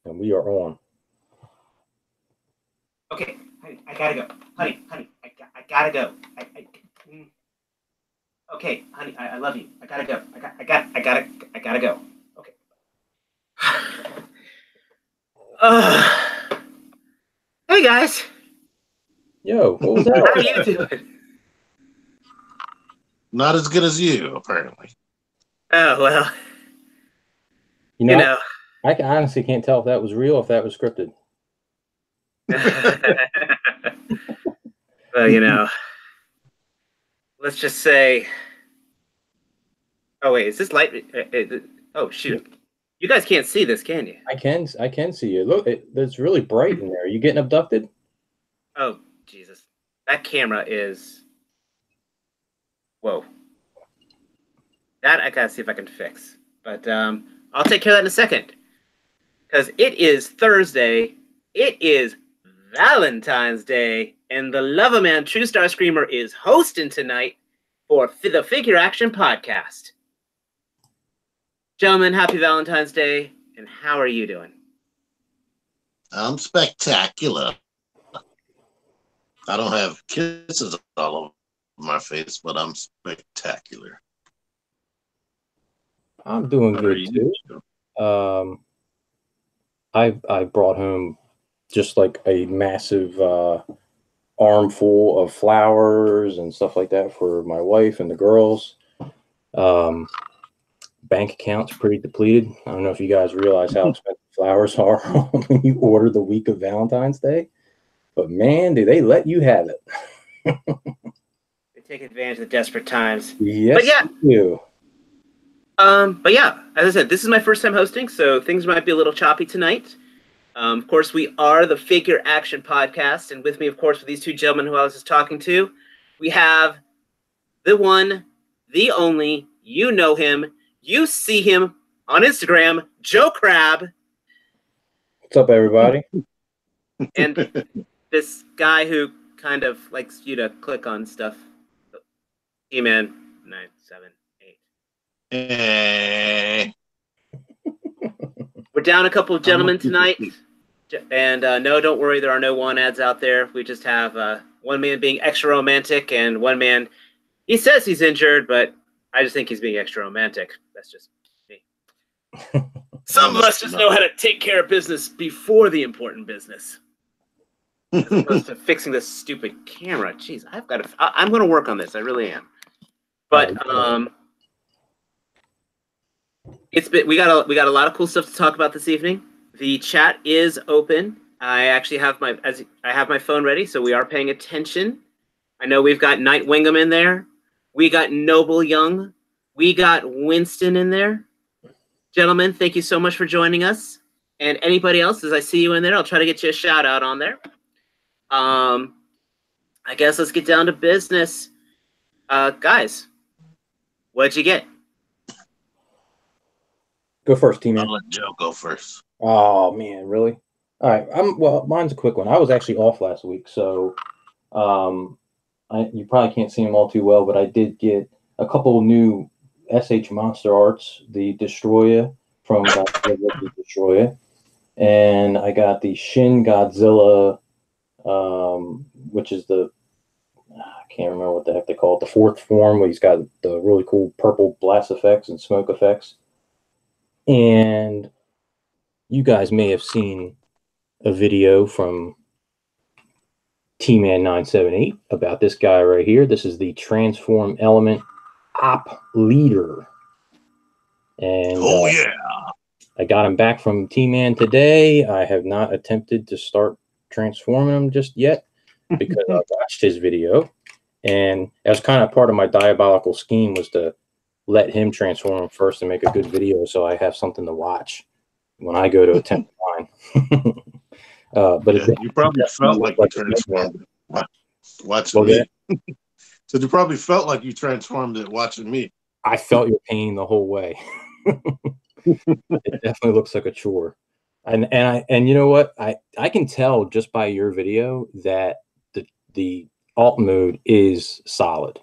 And we are on. Okay, honey, I gotta go. Honey, I gotta go. Okay, honey, I love you. I gotta go. I gotta go. Okay. Hey guys. Yo, what was that? How are you doing? Not as good as you, apparently. Oh well. You know, I honestly can't tell if that was real or if that was scripted. Well, let's just say. Oh wait, is this light? Oh shoot! You guys can't see this, can you? I can see you. Look, it's really bright in there. Are you getting abducted? Oh Jesus! That camera is. Whoa. That I gotta see if I can fix, but I'll take care of that in a second. Because it is Thursday. It is Valentine's Day, and the Lover Man Trustarscreamer is hosting tonight for the Figure Action Podcast. Gentlemen, happy Valentine's Day, and how are you doing? I'm spectacular. I don't have kisses all over my face, but I'm spectacular. I'm doing good too. I brought home just like a massive armful of flowers and stuff like that for my wife and the girls. Bank account's pretty depleted. I don't know if you guys realize how expensive flowers are when you order the week of Valentine's Day, but man, do they let you have it. They take advantage of the desperate times. Yes, but yeah, they do. But yeah, as I said, this is my first time hosting, so things might be a little choppy tonight. Of course, we are the Figure Action Podcast, and with me, of course, with these two gentlemen who I was just talking to, we have the one, the only, you know him, you see him on Instagram, Joe Crab. What's up, everybody? And this guy who kind of likes you to click on stuff, TMan 978. Hey. We're down a couple of gentlemen tonight, and no, don't worry, there are no want ads out there. We just have one man being extra romantic, and one man, he says he's injured, but I just think he's being extra romantic. That's just me. Some of us just know how to take care of business before the important business, as opposed to fixing this stupid camera. Jeez, I'm going to work on this. I really am. But we got a lot of cool stuff to talk about this evening. The chat is open. I actually have my phone ready, so we are paying attention. I know we've got Night Wingham in there. We got Noble Young. We got Winston in there. Gentlemen, thank you so much for joining us. And anybody else, as I see you in there, I'll try to get you a shout out on there. I guess let's get down to business. Guys, what'd you get? Go first, T-Man. I'll let Joe go first. Oh man, really? All right. Well, mine's a quick one. I was actually off last week, so you probably can't see them all too well, but I did get a couple of new SH Monster Arts, the Destroyer from Godzilla the Destroyer, and I got the Shin Godzilla, which is I can't remember what the heck they call it, the fourth form, where he's got the really cool purple blast effects and smoke effects. And you guys may have seen a video from TMan 978 about this guy right here. This is the Transform Element Op Leader. And yeah. I got him back from T-Man today. I have not attempted to start transforming him just yet because I watched his video. And as kind of part of my diabolical scheme was to let him transform him first and make a good video so I have something to watch when I go to attempt mine. But yeah, you probably felt like you transformed it watching me. So you probably felt like you transformed it watching me. I felt your pain the whole way. It definitely looks like a chore. And you know what? I can tell just by your video that the alt mode is solid.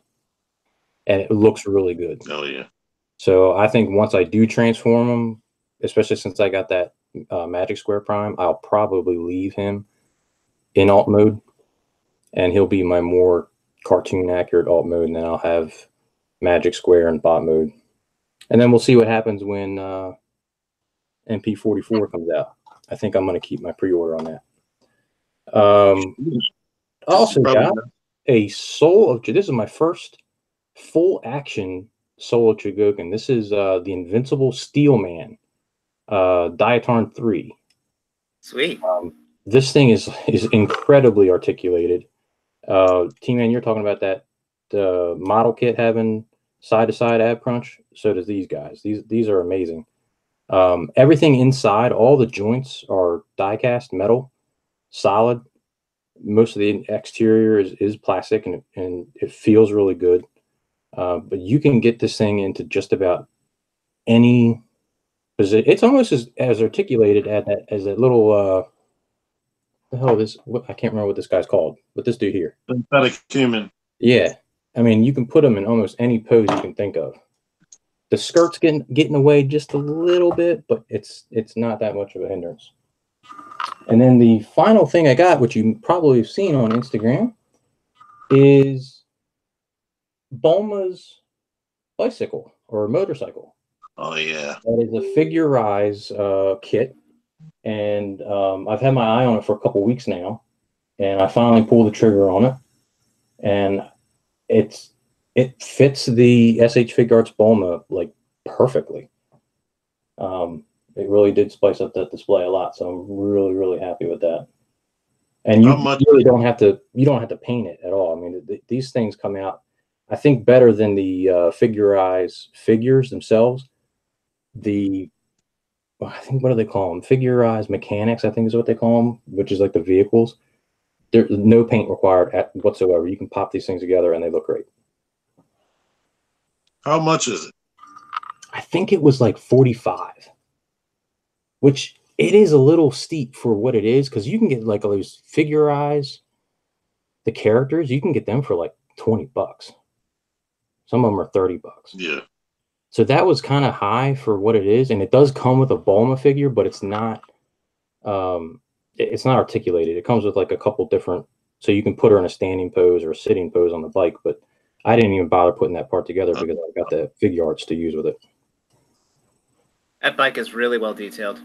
And it looks really good. Oh, yeah. So I think once I do transform them, especially since I got that Magic Square Prime, I'll probably leave him in alt mode, and he'll be my more cartoon accurate alt mode, and then I'll have Magic Square and bot mode. And then we'll see what happens when MP44 comes out. I think I'm going to keep my pre-order on that. Also got a Soul of... This is my first full action Soul of Chogokin. This is the Invincible Steel Man, Diatarn 3. Sweet. This thing is incredibly articulated. T-Man, you're talking about that model kit having side-to-side ab crunch. So does these guys. These are amazing. Everything inside, all the joints are die-cast metal, solid. Most of the exterior is plastic, and it feels really good. But you can get this thing into just about any position. It's almost as articulated as that little the hell this, I can't remember what this guy's called, but this dude here. Synthetic human. Yeah. I mean, you can put them in almost any pose you can think of. The skirt's getting away just a little bit, but it's not that much of a hindrance. And then the final thing I got, which you probably have seen on Instagram, is Bulma's bicycle or motorcycle. Oh, yeah. That is a figure-rise kit. And I've had my eye on it for a couple weeks now, and I finally pulled the trigger on it, and it fits the SH Figuarts Bulma like perfectly. It really did spice up that display a lot, so I'm really, really happy with that. And you really don't have to paint it at all. I mean, these things come out, I think, better than the figure-rise figures themselves. I think, what do they call them? Figure-rise mechanics, I think is what they call them, which is like the vehicles. There's no paint required whatsoever. You can pop these things together and they look great. How much is it? I think it was like 45, which it is a little steep for what it is, because you can get like those figure-rise, the characters, you can get them for like $20. Some of them are $30. Yeah. So that was kind of high for what it is, and it does come with a Bulma figure, but it's not articulated. It comes with like a couple different, so you can put her in a standing pose or a sitting pose on the bike, but I didn't even bother putting that part together because I got the figure arts to use with it. That bike is really well detailed.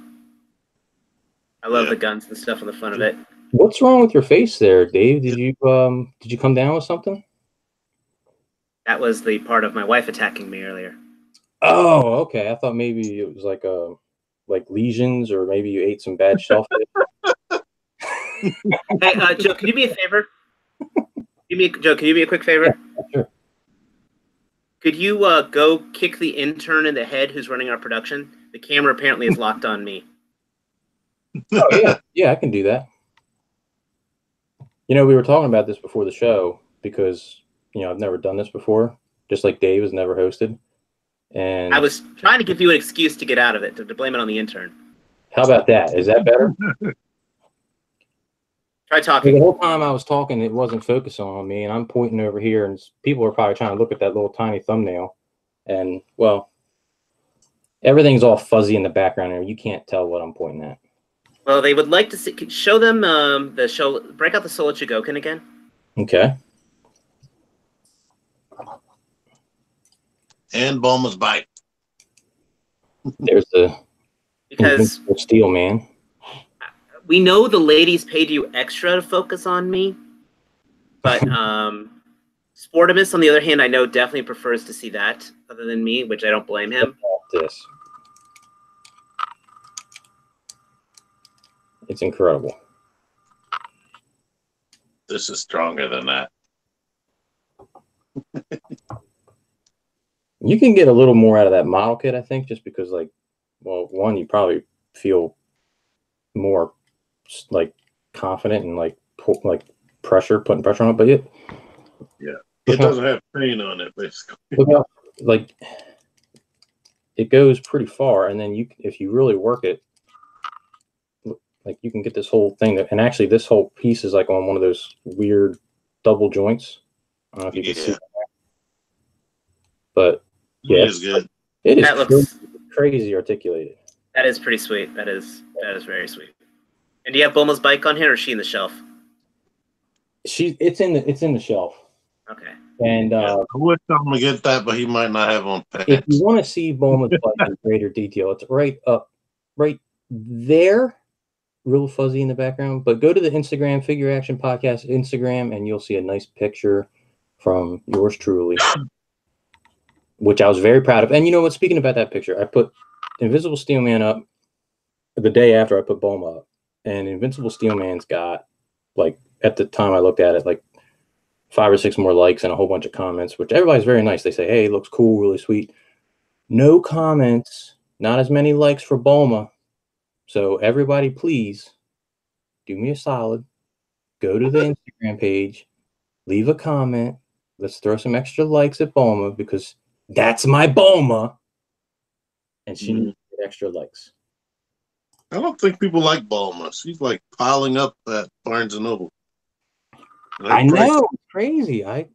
I love the guns and stuff on the front of it. What's wrong with your face there, Dave? Did you come down with something? That was the part of my wife attacking me earlier. Oh, okay. I thought maybe it was like lesions, or maybe you ate some bad shellfish. Hey, Joe, can you do me a favor? Joe, can you do me a quick favor? Yeah, sure. Could you go kick the intern in the head who's running our production? The camera apparently is locked on me. Oh, yeah, I can do that. You know, we were talking about this before the show because, you know, I've never done this before, just like Dave has never hosted. And I was trying to give you an excuse to get out of it, to blame it on the intern. How about that? Is that better? Try talking. The whole time I was talking, it wasn't focusing on me, and I'm pointing over here, and people are probably trying to look at that little tiny thumbnail. And, well, everything's all fuzzy in the background there. You can't tell what I'm pointing at. Well, they would like to see, show them the show. Break out the Soul of Chogokin again. Okay. And Bulma's bike. There's the Steel Man. We know the ladies paid you extra to focus on me, but Sportimus, on the other hand, I know definitely prefers to see that other than me, which I don't blame him. This. It's incredible. This is stronger than that. You can get a little more out of that model kit, I think, just because, like, well, one, you probably feel more like confident and like putting pressure on it, but it doesn't have paint on it, basically. Like, it goes pretty far, and then if you really work it, like, you can get this whole thing, and actually this whole piece is like on one of those weird double joints. I don't know if you can see that. But yeah, it is good. It is crazy articulated. That is pretty sweet. That is. That is very sweet. And do you have Bulma's bike on here, or is she in the shelf? It's in the shelf. Okay. And I wish I'm gonna get that, but he might not have on pants. if you want to see Bulma's bike in greater detail, it's right there, real fuzzy in the background. But go to the Instagram Figure Action Podcast Instagram, and you'll see a nice picture from yours truly, which I was very proud of. And you know what? Speaking about that picture, I put Invincible Steelman up the day after I put Bulma up, and Invincible Steelman's got, like, at the time I looked at it, like 5 or 6 more likes and a whole bunch of comments, which everybody's very nice. They say, hey, it looks cool, really sweet. No comments, not as many likes for Bulma. So everybody, please do me a solid. Go to the Instagram page, leave a comment. Let's throw some extra likes at Bulma, because that's my Bulma, and she needs to get extra likes. I don't think people like Bulma. She's like piling up at Barnes and Noble. I know, it's crazy. I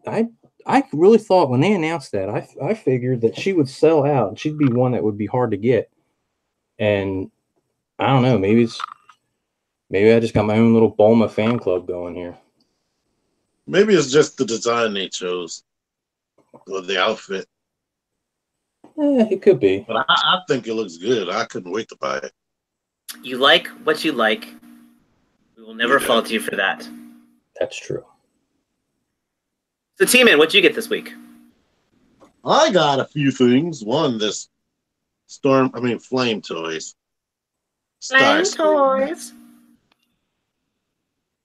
really thought when they announced that, I figured that she would sell out and she'd be one that would be hard to get. And I don't know, maybe I just got my own little Bulma fan club going here. Maybe it's just the design they chose, or the outfit. It could be. But I think it looks good. I couldn't wait to buy it. You like what you like. We will never fault you for that. That's true. So, T-Man, what'd you get this week? I got a few things. One, this Flame Toys. Flame Toys.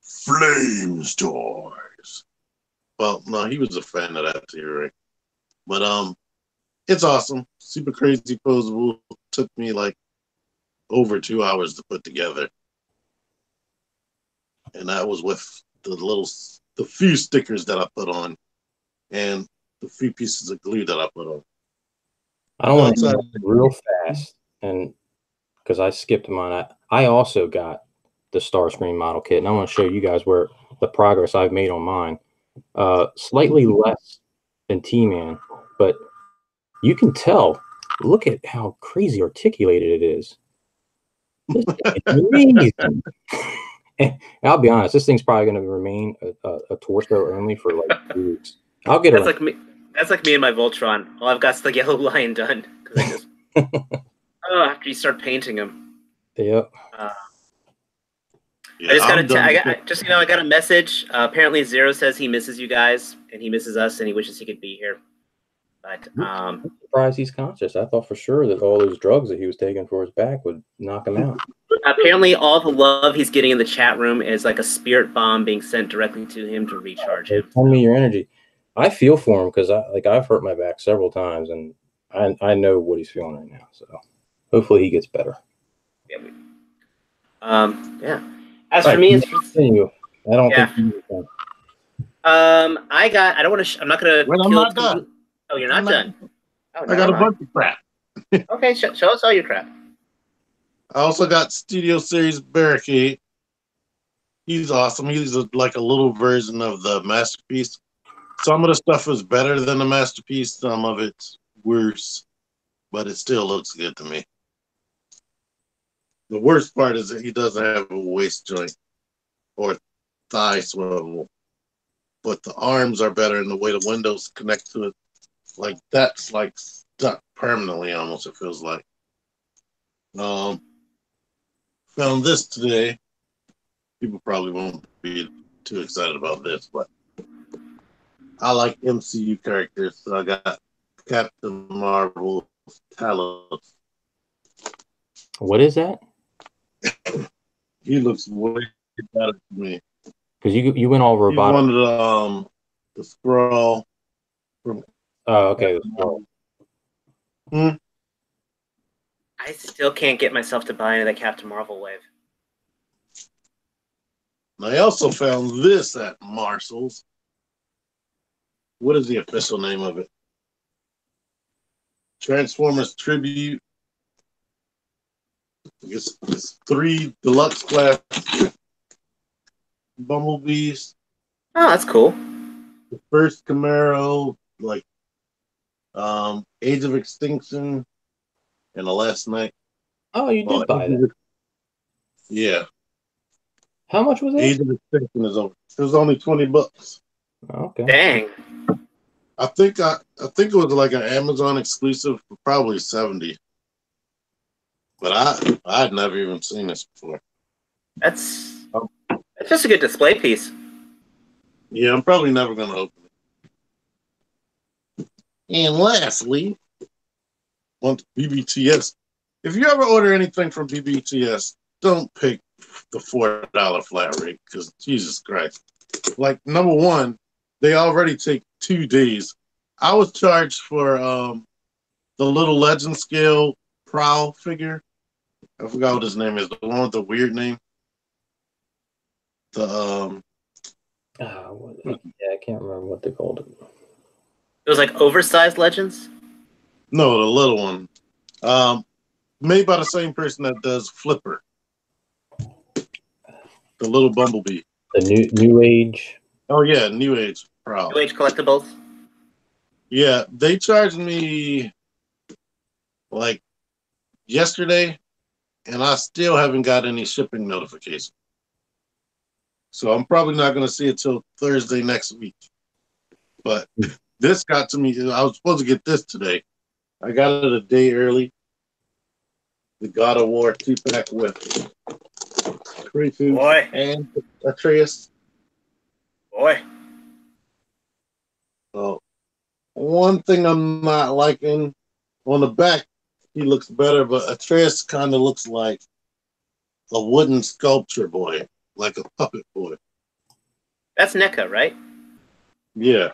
Flames Toys. Well, no, he was a fan of that theory. But it's awesome. Super crazy posable. Took me like over 2 hours to put together. And that was with the few stickers that I put on and the few pieces of glue that I put on. I don't want to go real fast, and because I skipped mine, I also got the Starscream model kit, and I want to show you guys where the progress I've made on mine. Slightly less than T-Man, but you can tell. Look at how crazy articulated it is. This thing is amazing. And I'll be honest, this thing's probably going to remain a torso only for like 2 weeks. I'll get it. That's like me and my Voltron. All I've got is the yellow lion done. After you start painting him. Yep. I got a message. Apparently, Zero says he misses you guys and he misses us and he wishes he could be here. But I'm surprised he's conscious. I thought for sure that all those drugs that he was taking for his back would knock him out. Apparently, all the love he's getting in the chat room is like a spirit bomb being sent directly to him to recharge him. Send me your energy. I feel for him because I've hurt my back several times, and I know what he's feeling right now. So hopefully he gets better. Yeah. As for me, it's continue. I don't think. I'm not gonna. Well, I'm not done. Oh, you're not done. Oh, I got a bunch of crap. Okay, show us all your crap. I also got Studio Series Barricade. He's awesome. He's like a little version of the Masterpiece. Some of the stuff is better than the Masterpiece. Some of it's worse, but it still looks good to me. The worst part is that he doesn't have a waist joint or thigh swivel, but the arms are better, and the way the windows connect to it, like that's like stuck permanently almost, it feels like. Found this today. People probably won't be too excited about this, but I like MCU characters, so I got Captain Marvel Talos. What is that? He looks way better to me. Because you went all robotic. He's one of the Skrull from. Oh, okay. I still can't get myself to buy into the Captain Marvel wave. I also found this at Marshall's. What is the official name of it? Transformers Tribute. It's 3 deluxe class Bumblebees. Oh, that's cool. The first Camaro, like Age of Extinction, and the Last Night. Oh, you did buy that. Yeah. How much was Age it? of Extinction is over. It was only $20. Okay. Dang. I think it was like an Amazon exclusive for probably 70. But I'd never even seen this before. That's just a good display piece. Yeah, I'm probably never gonna open it. And lastly, on BBTS. If you ever order anything from BBTS, don't pick the $4 flat rate because Jesus Christ. Like number one, they already take 2 days. I was charged for the little legend scale prowl figure. I forgot what his name is. The one with the weird name. The yeah, I can't remember what they called it. It was like oversized legends. no, the little one. Made by the same person that does Flipper. The little bumblebee. The new age. Oh yeah, New Age prowl. New Age collectibles. Yeah, they charged me like yesterday, and I still haven't got any shipping notification. So I'm probably not going to see it till Thursday next week. But this got to me. I was supposed to get this today. I got it a day early. The God of War 2-pack with Kratos Boy. and Atreus. Boy. So one thing I'm not liking on the back, he looks better, but Atreus kind of looks like a wooden sculpture boy, like a puppet boy. That's NECA, right? Yeah.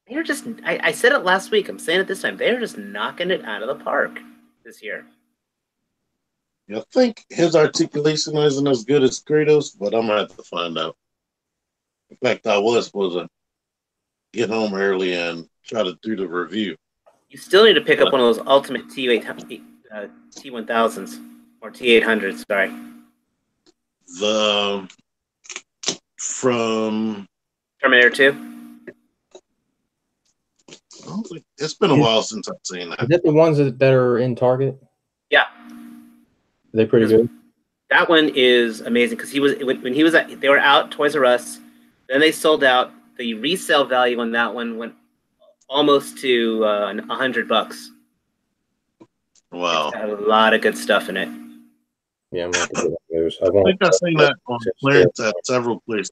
They're just, I said it last week. I'm saying it this time. They're just knocking it out of the park this year. I think his articulation isn't as good as Kratos, but I'm going to have to find out. In fact, I was supposed to get home early and try to do the review. You still need to pick up one of those ultimate T1000s or T800s, sorry. The from Terminator 2. It's been a while since I've seen that. Is that the ones that are in Target? Yeah. Are they pretty good? That one is amazing because when he was at, they were out Toys R Us, then they sold out. The resale value on that one went almost to $100. Wow. It's got a lot of good stuff in it. Yeah, I'm going to get those. I think I've seen that on clearance at several places.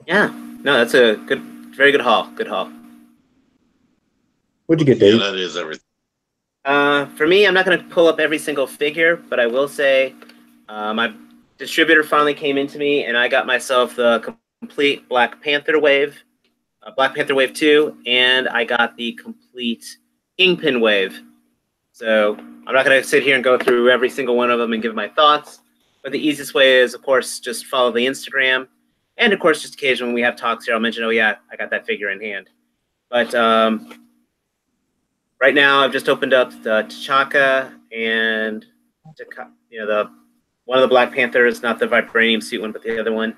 Yeah, no, that's a very good haul. Good haul. What'd you get, Dave? Yeah, that is everything. For me, I'm not going to pull up every single figure, but I will say my distributor finally came into me, and I got myself the complete Black Panther wave, Black Panther Wave 2, and I got the complete Kingpin wave. So I'm not going to sit here and go through every single one of them and give my thoughts, but the easiest way is, of course, just follow the Instagram. And, of course, just occasionally when we have talks here, I'll mention, oh, yeah, I got that figure in hand. But right now, I've just opened up the T'Chaka and, one of the Black Panthers, not the Vibranium suit one, but the other one.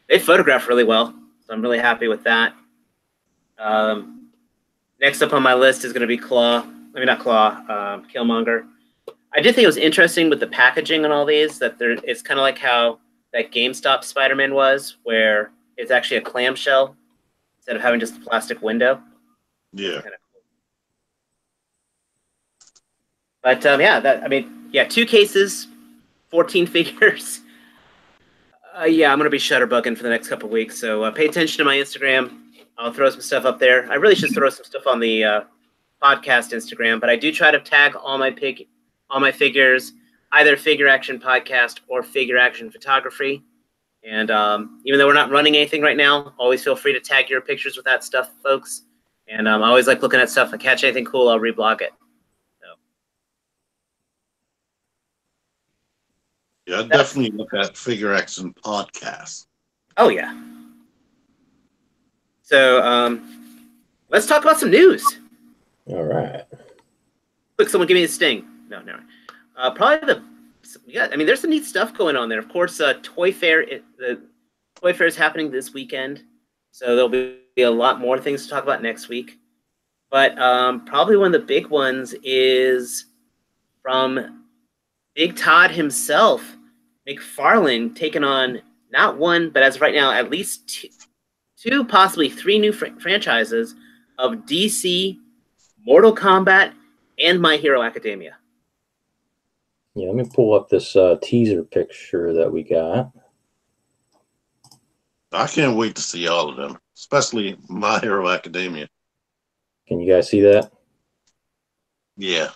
They photograph really well, so I'm really happy with that. Next up on my list is going to be Killmonger. I did think it was interesting with the packaging on all these, that it's kind of like how that GameStop Spider-Man was, where it's actually a clamshell instead of having just a plastic window. Yeah. Kind of cool. But 2 cases, 14 figures. Yeah, I'm going to be shutterbugging for the next couple of weeks, so pay attention to my Instagram. I'll throw some stuff up there. I really should throw some stuff on the podcast Instagram, but I do try to tag all my figures, either Figure Action Podcast or Figure Action Photography. And even though we're not running anything right now, always feel free to tag your pictures with that stuff, folks. And I always like looking at stuff. If I catch anything cool, I'll reblog it. Yeah, I definitely look at Figure Action Podcast. Oh, yeah. So let's talk about some news. All right. Quick, someone give me a sting. No. There's some neat stuff going on there. Of course, Toy Fair. The Toy Fair is happening this weekend, so there'll be a lot more things to talk about next week. But probably one of the big ones is from Big Todd himself, McFarlane, taking on not one, but as of right now, at least two, possibly three new franchises of DC, Mortal Kombat, and My Hero Academia. Yeah, let me pull up this teaser picture that we got. I can't wait to see all of them, especially My Hero Academia. Can you guys see that? Yeah.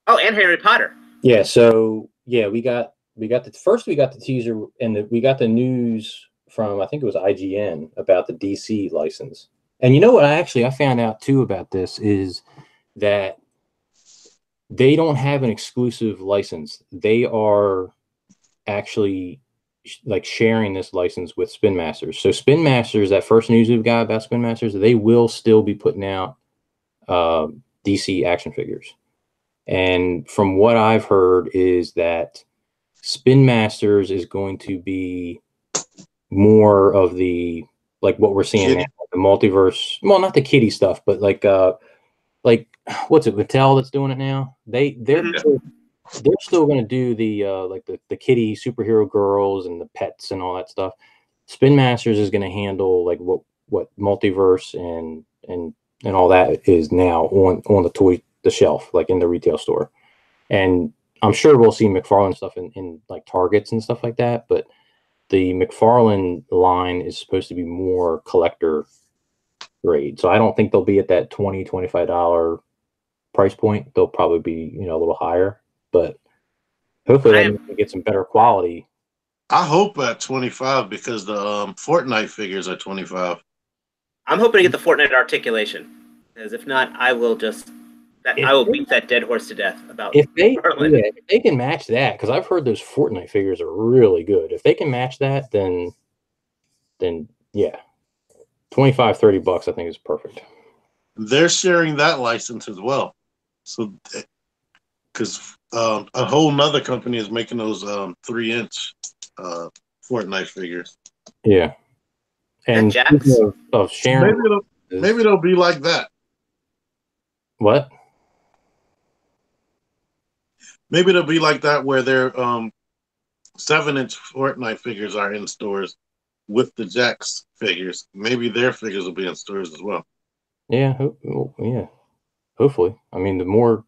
Oh, and Harry Potter. Yeah. So yeah, we got the teaser, and we got the news from, I think it was IGN, about the DC license. And you know what? I found out too about this is that they don't have an exclusive license. They are actually like sharing this license with Spin Masters. So Spin Masters, that first news we've got about Spin Masters, they will still be putting out DC action figures. And from what I've heard is that Spin Masters is going to be more of the, like what we're seeing now, the multiverse. Well, not the kiddie stuff, but like what's it, Mattel that's doing it now? They're still going to do the like the kiddie superhero girls and the pets and all that stuff. Spin Masters is going to handle like what multiverse and all that is now on the shelf, like in the retail store. And I'm sure we'll see McFarlane stuff in like Targets and stuff like that, but the McFarlane line is supposed to be more collector grade. So I don't think they'll be at that $20-$25 price point. They'll probably be, a little higher, but hopefully they get some better quality. I hope at 25 because the Fortnite figures are 25. I'm hoping to get the Fortnite articulation, because if not, I will beat that dead horse to death about if they can match that, because I've heard those Fortnite figures are really good. If they can match that, then yeah, $25-$30 I think is perfect. They're sharing that license as well, so because a whole nother company is making those 3-inch Fortnite figures. Yeah, and of sharing, maybe it'll be like that. What? Maybe it'll be like that where their 7-inch Fortnite figures are in stores with the Jax figures. Maybe their figures will be in stores as well. Yeah, yeah. Hopefully. I mean, the more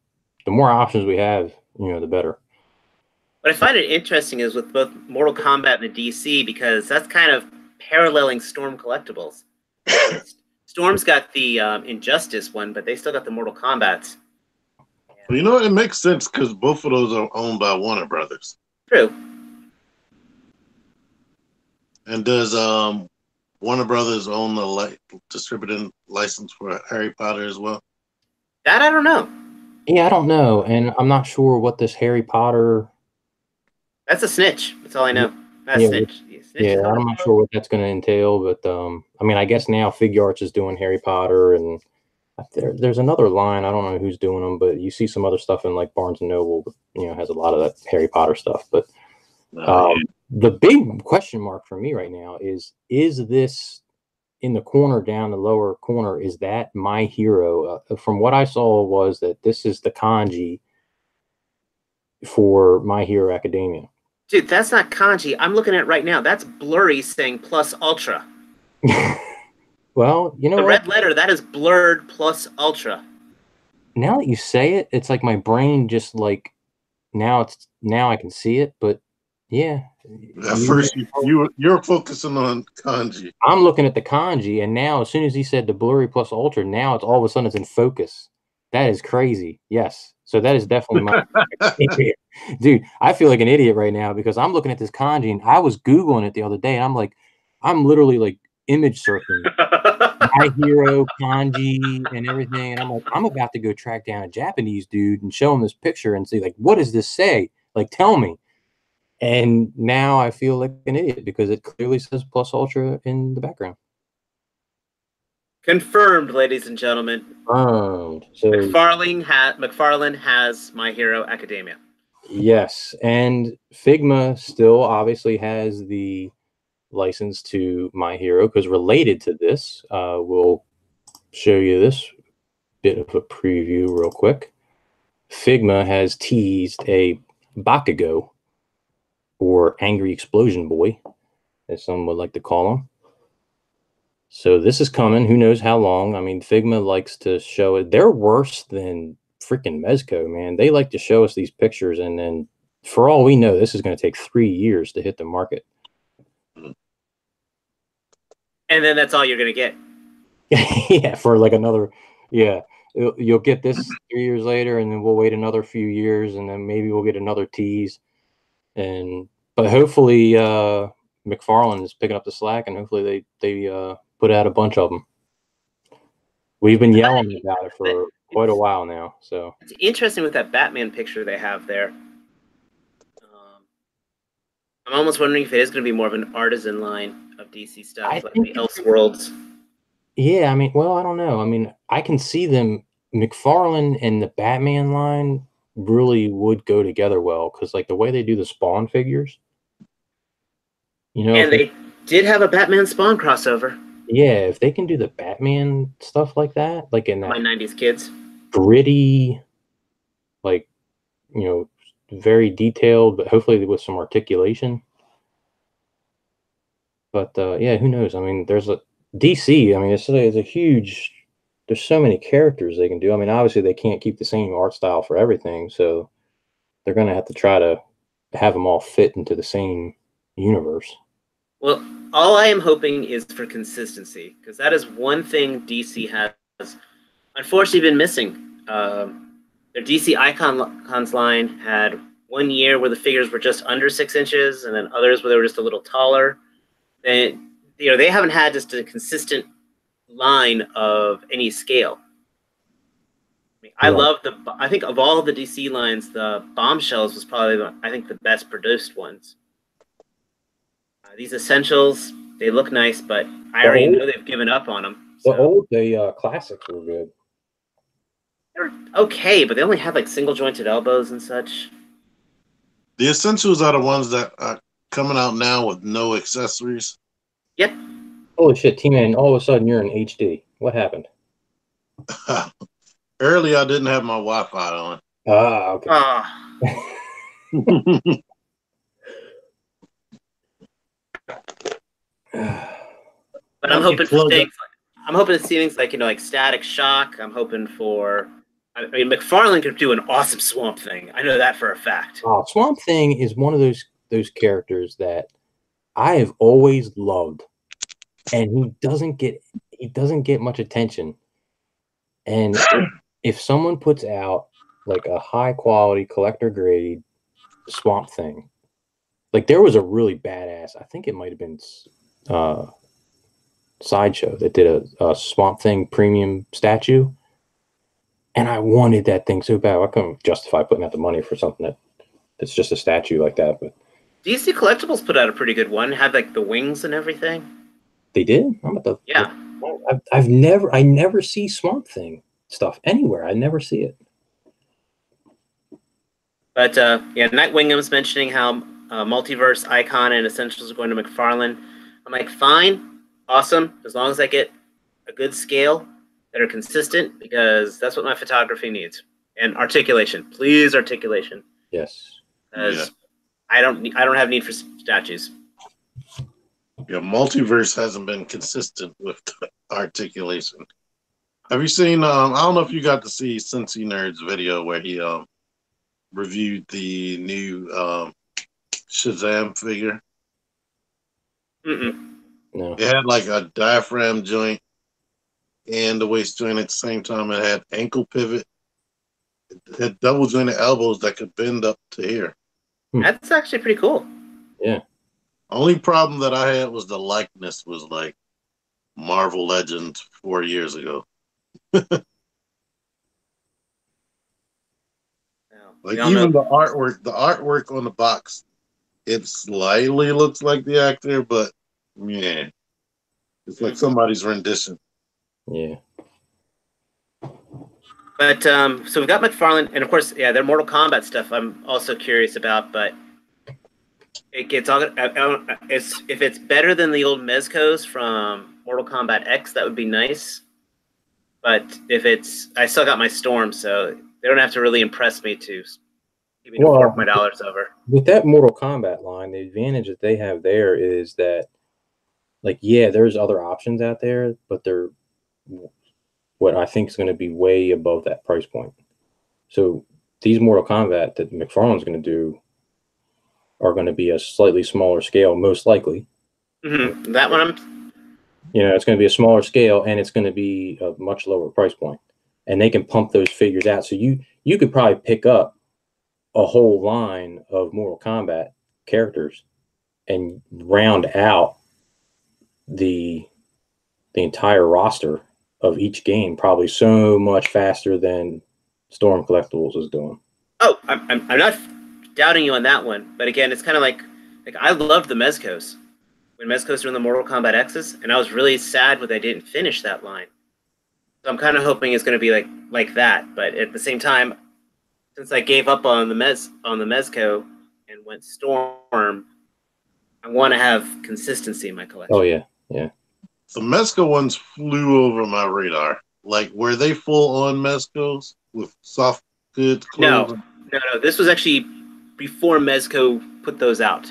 options we have, the better. What I find it interesting is with both Mortal Kombat and the DC, because that's kind of paralleling Storm Collectibles. Storm's got the Injustice one, but they still got the Mortal Kombats. Well, it makes sense because both of those are owned by Warner Brothers. True. And does Warner Brothers own the distributing license for Harry Potter as well? That I don't know. Yeah, I don't know, and I'm not sure what this Harry Potter. That's a snitch. That's all I know. Snitch. Yeah, I'm not sure what that's going to entail, but I mean, I guess now Figuarts is doing Harry Potter, and there's another line. I don't know who's doing them, but you see some other stuff in like Barnes and Noble. Has a lot of that Harry Potter stuff. But the big question mark for me right now is this in the corner down the lower corner? Is that My Hero? From what I saw was that this is the kanji for My Hero Academia. Dude, that's not kanji. I'm looking at it right now. That's blurry saying plus ultra. Well, the red letter, that is blurred plus ultra. Now that you say it, it's like my brain just like now I can see it, but yeah. At first you're focusing on kanji. I'm looking at the kanji, and now as soon as he said the blurry plus ultra, now it's all of a sudden it's in focus. That is crazy. Yes. So that is definitely my dude. I feel like an idiot right now because I'm looking at this kanji, and I was Googling it the other day, and I'm literally like image surfing My Hero kanji and everything, and I'm like, I'm about to go track down a Japanese dude and show him this picture and see like, what does this say? Like, tell me. And now I feel like an idiot because it clearly says plus ultra in the background. Confirmed, ladies and gentlemen. Confirmed. So McFarlane has My Hero Academia. Yes, and Figma still obviously has the license to My Hero because related to this, we'll show you this bit of a preview real quick. Figma has teased a Bakugo, or Angry Explosion Boy, as some would like to call him. So this is coming. Who knows how long? I mean, Figma likes to show it. They're worse than freaking Mezco, man. They like to show us these pictures, and then for all we know, this is going to take 3 years to hit the market. And then that's all you're going to get. Yeah, for like another, yeah. You'll get this 3 years later, and then we'll wait another few years, and then maybe we'll get another tease. But hopefully McFarlane is picking up the slack, and hopefully they put out a bunch of them. We've been yelling about it for quite a while now. So it's interesting with that Batman picture they have there. I'm almost wondering if it is going to be more of an artisan line of DC stuff, like the Elseworlds. Yeah, I mean, well, I don't know. I mean, I can see them, McFarlane and the Batman line really would go together well, because like the way they do the Spawn figures, you know. And they did have a Batman Spawn crossover. Yeah, if they can do the Batman stuff like that, like in that My 90s kids, gritty, like, you know, very detailed, but hopefully with some articulation. But yeah, who knows? I mean, there's a DC. I mean, it's a huge. There's so many characters they can do. I mean, obviously they can't keep the same art style for everything, so they're going to have to try to have them all fit into the same universe. Well, all I am hoping is for consistency, because that is one thing DC has unfortunately been missing. Their DC Icons line had 1 year where the figures were just under 6 inches, and then others where they were just a little taller. And they haven't had just a consistent line of any scale. I love I think of all the DC lines, the Bombshells was probably the best produced ones. These Essentials, they look nice, but I already know they've given up on them. So. The classics were good. They're okay, but they only have like single jointed elbows and such. The Essentials are the ones that are coming out now with no accessories. Yep. Holy shit, T-Man, all of a sudden you're in HD. What happened? Earlier, I didn't have my Wi-Fi on. Ah, okay. But I'm hoping for things. I'm hoping to see things like like Static Shock. I'm hoping for. I mean, McFarlane could do an awesome Swamp Thing. I know that for a fact. Oh, Swamp Thing is one of those characters that I have always loved, and he doesn't get much attention. And if someone puts out like a high quality collector grade Swamp Thing, like there was a really badass, I think it might have been Sideshow that did a Swamp Thing premium statue, and I wanted that thing so bad. I couldn't justify putting out the money for something that's just a statue like that. But DC Collectibles put out a pretty good one. Had like the wings and everything. They did? Yeah. I never see Swamp Thing stuff anywhere. I never see it. But yeah, Nightwing was mentioning how Multiverse, Icon, and Essentials are going to McFarlane. I'm like, fine, awesome, as long as I get a good scale that are consistent, because that's what my photography needs. And articulation, please, articulation. Yes. Because I don't have need for statues. Yeah, Multiverse hasn't been consistent with articulation. Have you seen? I don't know if you got to see Cincy Nerd's video where he reviewed the new Shazam figure. No. It had like a diaphragm joint and the waist joint at the same time. It had ankle pivot. It had double jointed elbows that could bend up to here. That's actually pretty cool. Yeah. Only problem that I had was the likeness was like Marvel Legends 4 years ago. Like even the artwork on the box, it slightly looks like the actor, but yeah, it's like somebody's rendition. Yeah. But so we've got McFarlane, and of course, yeah, their Mortal Kombat stuff I'm also curious about, but it gets all. If it's better than the old Mezcos from Mortal Kombat X, that would be nice. But if it's, I still got my Storm, so they don't have to really impress me to give me to fork my dollars over. With that Mortal Kombat line, the advantage that they have there is that, like, yeah, there's other options out there, but they're what I think is going to be way above that price point. So these Mortal Kombat that McFarlane's going to do are going to be a slightly smaller scale, most likely. Mm-hmm. That one, it's going to be a smaller scale, and it's going to be a much lower price point. And they can pump those figures out. So you could probably pick up a whole line of Mortal Kombat characters and round out the entire roster of each game probably so much faster than Storm Collectibles is doing. Oh, I'm not doubting you on that one, but again, it's kind of like I loved the Mezcos when Mezcos were in the Mortal Kombat X's, and I was really sad when they didn't finish that line. So I'm kind of hoping it's going to be like that, but at the same time, since I gave up on the Mezco and went Storm, I want to have consistency in my collection. Oh yeah, yeah. The Mezco ones flew over my radar. Like, were they full-on Mezcos with soft goods clothes? No. This was actually before Mezco put those out.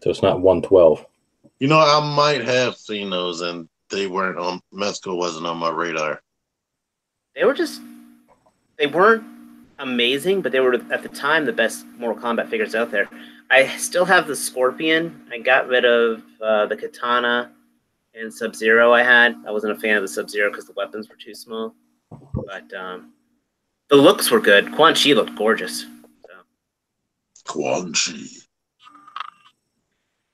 So it's not 112. I might have seen those, and they weren't on. Mezco wasn't on my radar. They weren't amazing, but they were at the time the best Mortal Kombat figures out there. I still have the Scorpion. I got rid of the Katana and Sub-Zero I had. I wasn't a fan of the Sub-Zero because the weapons were too small. But the looks were good. Quan Chi looked gorgeous. So. Quan Chi.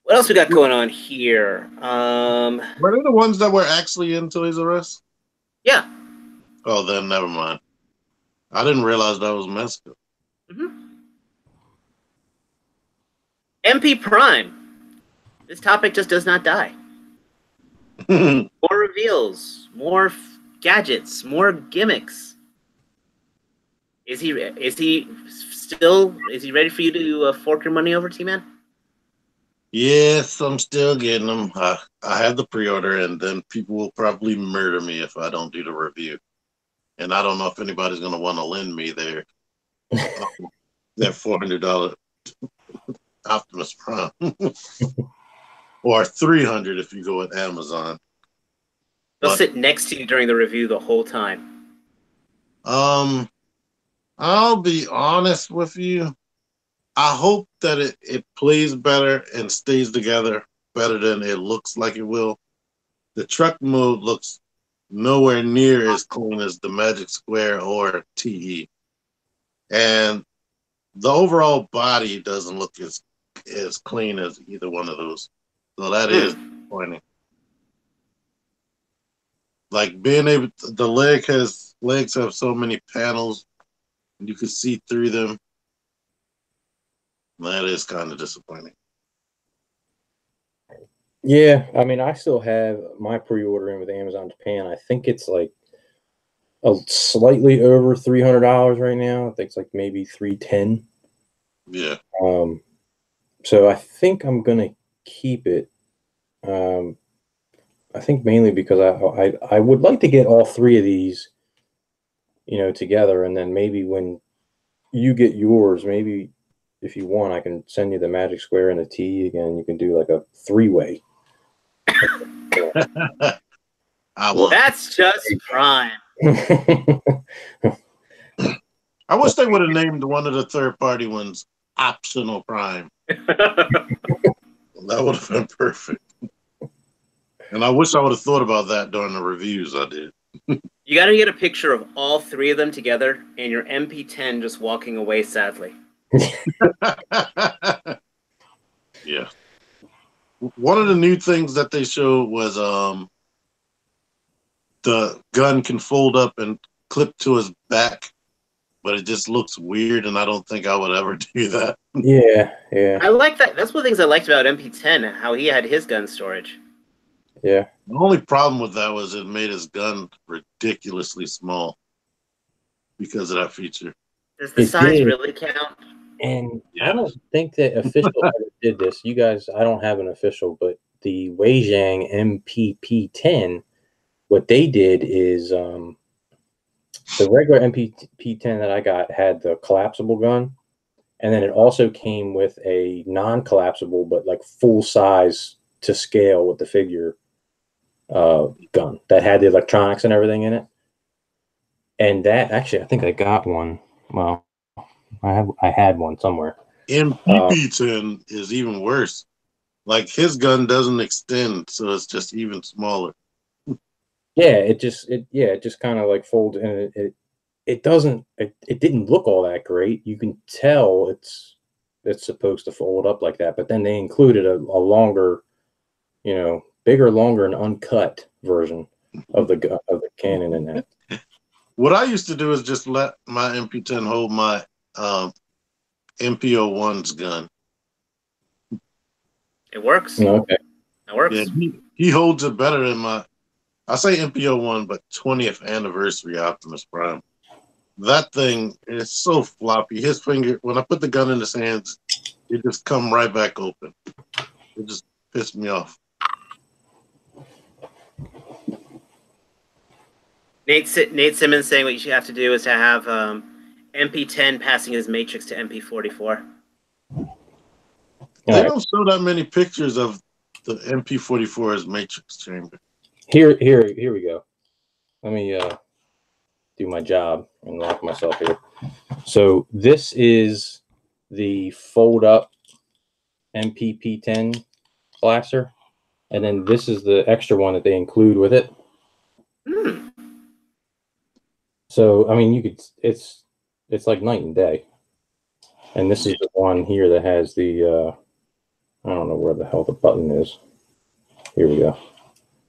What else we got going on here? Were they the ones that were actually in Toys R Us? Yeah. Oh, then never mind. I didn't realize that was Mezco. Mm-hmm. MP Prime. This topic just does not die. More reveals, more gadgets, more gimmicks. Is he ready for you to fork your money over, T-Man? Yes, I'm still getting them. I have the pre-order, and then people will probably murder me if I don't do the review. And I don't know if anybody's going to want to lend me their $400 Optimus Prime. Or $300 if you go with Amazon. They'll sit next to you during the review the whole time. I'll be honest with you. I hope that it plays better and stays together better than it looks like it will. The truck mode looks nowhere near as clean as the Magic Square or TE. And the overall body doesn't look as clean as either one of those. So that is disappointing. Like being able to, the legs have so many panels, and you can see through them. That is kind of disappointing. Yeah, I mean, I still have my pre-order in with Amazon Japan. I think it's like a slightly over $300 right now. I think it's like maybe $310. Yeah. So I think I'm gonna keep it. I think mainly because I would like to get all three of these, together, and then maybe when you get yours, maybe if you want, I can send you the Magic Square and the T again. You can do like a three-way. That's just Prime. I wish they would have named one of the third-party ones Optional Prime. That would have been perfect. And I wish I would have thought about that during the reviews I did. You got to get a picture of all three of them together and your MP10 just walking away sadly. Yeah. One of the new things that they showed was the gun can fold up and clip to his back, but it just looks weird, and I don't think I would ever do that. Yeah. I like that. That's one of the things I liked about MP10, how he had his gun storage. Yeah. The only problem with that was it made his gun ridiculously small because of that feature. Does the size really count? And I don't think that official ever did this. You guys, I don't have an official, but the Weijiang MPP-10 what they did is the regular MP10 that I got had the collapsible gun, and then it also came with a non-collapsible but like full size to scale with the figure gun that had the electronics and everything in it. And that actually, I think I got one. Well, I had one somewhere. MP10 is even worse. Like his gun doesn't extend, so it's just even smaller. Yeah, it just kind of like folds, and it didn't look all that great. You can tell it's supposed to fold up like that, but then they included a longer, bigger, longer, and uncut version of the cannon in that. What I used to do is just let my MP10 hold my MP01's gun. It works. Okay. It works. Yeah, he holds it better than my, I say MP01, but 20th anniversary Optimus Prime. That thing is so floppy. His finger, when I put the gun in his hands, it just come right back open. It just pissed me off. Nate Simmons saying what you should have to do is to have MP10 passing his matrix to MP44. They don't show that many pictures of the MP44's matrix chamber. Here we go. Let me do my job and lock myself here. So this is the fold up MPP10 blaster, and then this is the extra one that they include with it. So I mean, you could it's like night and day. And this is the one here that has the I don't know where the hell the button is. Here we go.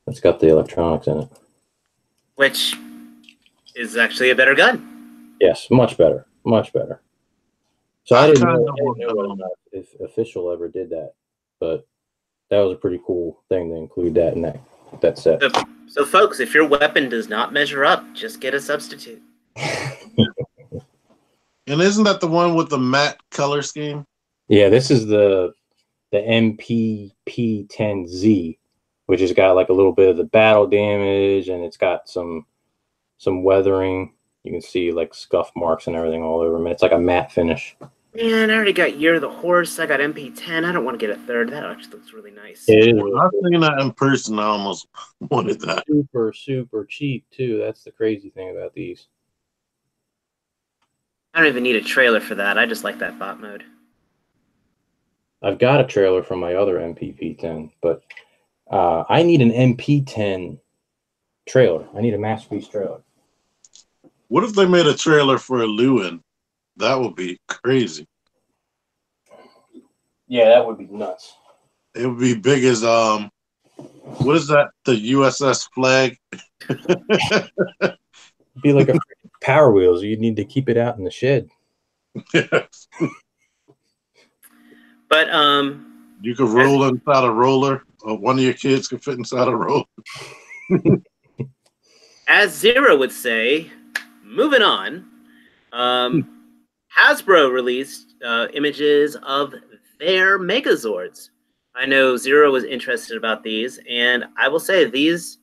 It's got the electronics in it, which is actually a better gun. Yes, much better, much better. So I didn't know if Official ever did that, but that was a pretty cool thing to include that in that set. So folks, if your weapon does not measure up, just get a substitute. And isn't that the one with the matte color scheme? Yeah, this is the MPP10Z, which has got like a little bit of the battle damage, and it's got some weathering. You can see like scuff marks and everything all over them. It's like a matte finish. Man, I already got Year of the Horse. I got MP10. I don't want to get a third. That actually looks really nice. When I was thinking that in person, I almost wanted that. Super, super cheap too. That's the crazy thing about these. I don't even need a trailer for that. I just like that bot mode. I've got a trailer from my other MPP10, but I need an MP10 trailer. I need a Masterpiece trailer. What if they made a trailer for a Lewin? That would be crazy. Yeah, that would be nuts. It would be big as what is that? The USS flag? It'd be like a Power Wheels. You'd need to keep it out in the shed. But you could roll inside a roller, or one of your kids could fit inside a roller. As Zero would say, moving on. Hasbro released images of their Megazords. I know Zero was interested about these, and I will say these,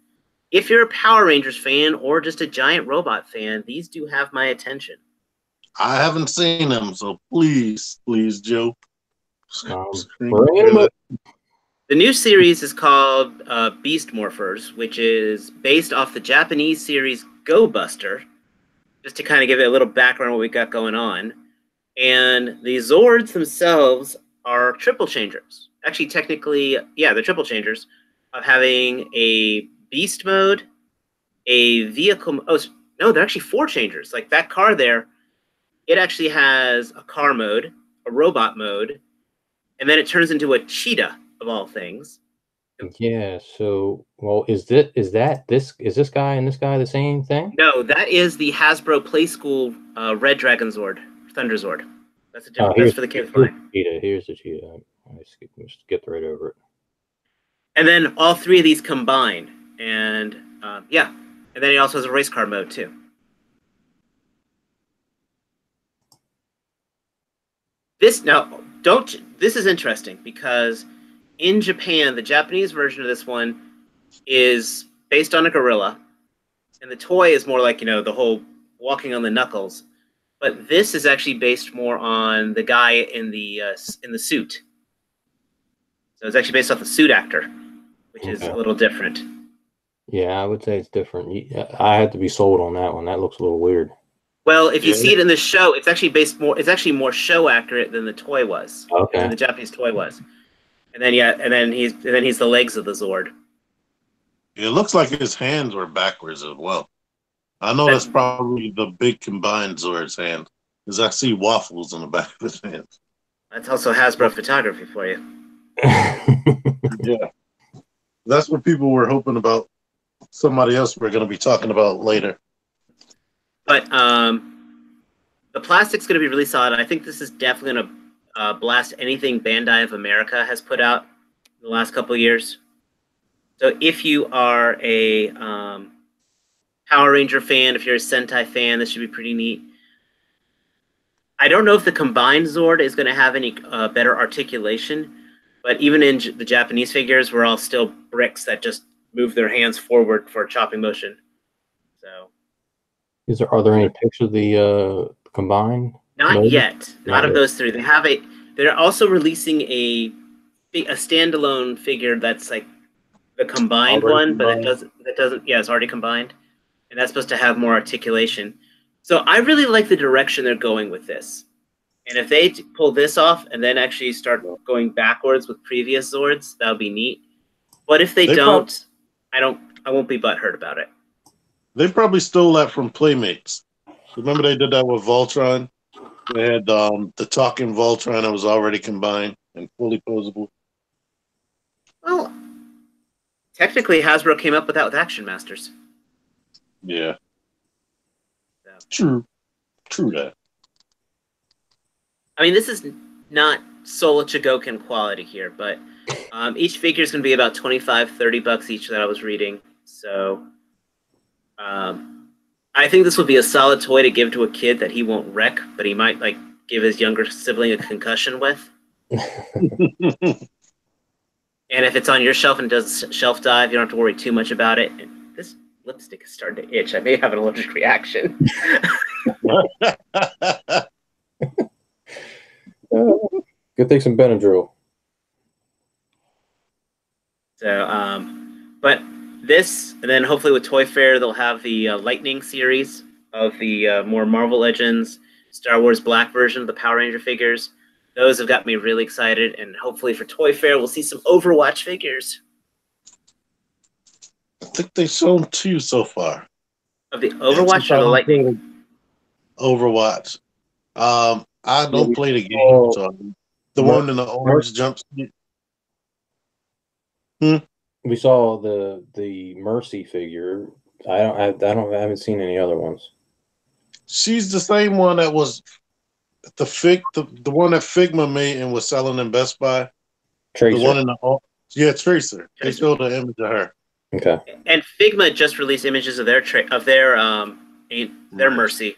if you're a Power Rangers fan or just a giant robot fan, these do have my attention. I haven't seen them, so please, Joe. The new series is called Beast Morphers, which is based off the Japanese series Go Buster, just to kind of give it a little background on what we got going on. And the Zords themselves are triple changers. Actually, technically, yeah, they're triple changers of having a beast mode, a vehicle. Oh, no, they're actually four changers. Like that car there, it actually has a car mode, a robot mode, and then it turns into a cheetah of all things. Yeah. So, well, is this guy and this guy the same thing? No, that is the Hasbro Play School Red Dragon Zord, Thunder Zord. That's a different. That's for the kids line. Here's the cheetah. I skipped right over it. And then all three of these combine, and yeah, and then he also has a race car mode too. This is interesting because in Japan, the Japanese version of this one is based on a gorilla, And the toy is more like, the whole walking on the knuckles. But this is actually based more on the guy in the suit. So it's actually based off the suit actor, which is a little different. Yeah, I would say it's different. I had to be sold on that one. That looks a little weird. Well, if you see it in the show, it's actually more show accurate than the toy was. Okay. Than the Japanese toy was. And then he's the legs of the Zord. It looks like his hands were backwards as well. I know that's probably the big combined Zord's hand, because I see waffles on the back of his hands. That's also Hasbro photography for you. Yeah. That's what people were hoping about. Somebody else we're going to be talking about later. But the plastic's going to be really solid. I think this is definitely going to blast anything Bandai of America has put out in the last couple of years. So if you are a Power Ranger fan, if you're a Sentai fan, this should be pretty neat. I don't know if the combined Zord is going to have any better articulation, but even in the Japanese figures, we're all still bricks that just move their hands forward for a chopping motion. So, are there any pictures of the combined? Not yet. Not of those three. They're also releasing a standalone figure that's like the combined one, but it doesn't. Yeah, it's already combined, and that's supposed to have more articulation. So I really like the direction they're going with this. And if they pull this off and then actually start going backwards with previous Zords, that would be neat. But if they don't, I won't be butthurt about it. They probably stole that from Playmates. Remember they did that with Voltron? They had the talking Voltron that was already combined and fully posable. Well, technically Hasbro came up with that with Action Masters. Yeah. True that. I mean, this is not Soul Chigoken quality here, but each figure is going to be about $25-$30 each that I was reading. So I think this would be a solid toy to give to a kid that he won't wreck, but he might like give his younger sibling a concussion with. And if it's on your shelf and does shelf dive, you don't have to worry too much about it. And this lipstick is starting to itch. I may have an allergic reaction. Go take some Benadryl. So, but this, and then hopefully with Toy Fair, they'll have the Lightning series of the more Marvel Legends, Star Wars Black version of the Power Ranger figures. Those have got me really excited, and hopefully for Toy Fair, we'll see some Overwatch figures. I think they've shown 2 so far. Of the Overwatch or the Lightning? Overwatch. I don't play the game, so the one in the orange jumpsuit. We saw the Mercy figure. I haven't seen any other ones. She's the same one that was the one that Figma made and was selling in Best Buy. Tracer. The one in the Tracer. They showed an image of her. Okay. And Figma just released images of their Mercy,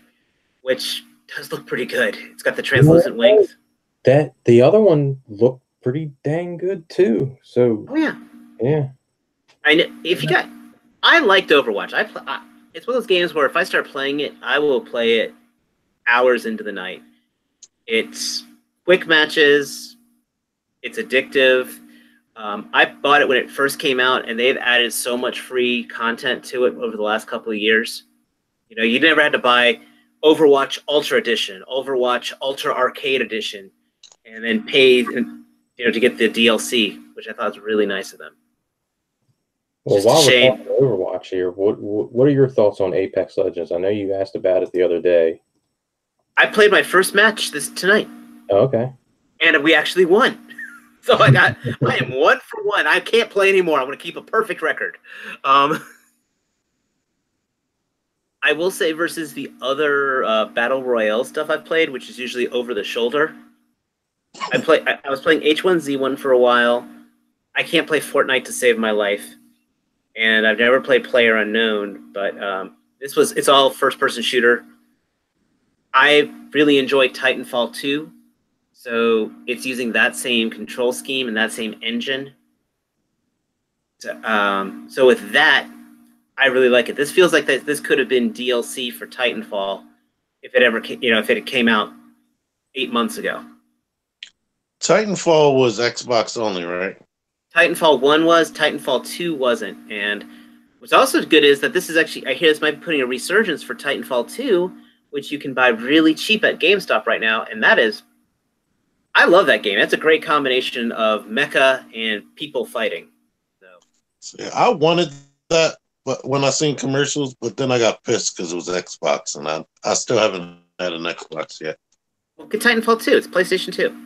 which does look pretty good. It's got the translucent wings. The other one looked pretty dang good too. So yeah. I liked Overwatch. It's one of those games where if I start playing it, I will play it hours into the night. It's quick matches. It's addictive. I bought it when it first came out, and they've added so much free content to it over the last couple of years. You never had to buy Overwatch Ultra Edition, Overwatch Ultra Arcade Edition, and then pay to get the DLC, which I thought was really nice of them. Well, while we're talking Overwatch here, what are your thoughts on Apex Legends? I know you asked about it the other day. I played my first match tonight. Oh, okay. And we actually won. So I am 1 for 1. I can't play anymore. I want to keep a perfect record. I will say versus the other Battle Royale stuff I've played, which is usually over the shoulder. I was playing H1Z1 for a while. I can't play Fortnite to save my life. And I've never played PlayerUnknown, but it's all first-person shooter. I really enjoyed Titanfall 2, so it's using that same control scheme and that same engine. So with that, I really like it. This feels like this could have been DLC for Titanfall if it ever if it came out 8 months ago. Titanfall was Xbox only, right? Titanfall 1 was, Titanfall 2 wasn't. And what's also good is that this is actually, I hear this might be putting a resurgence for Titanfall 2, which you can buy really cheap at GameStop right now. And that is, I love that game. That's a great combination of mecha and people fighting. So, yeah, I wanted that, but when I seen commercials, but then I got pissed because it was Xbox, and I still haven't had an Xbox yet. Well, get Titanfall 2. It's PlayStation 2.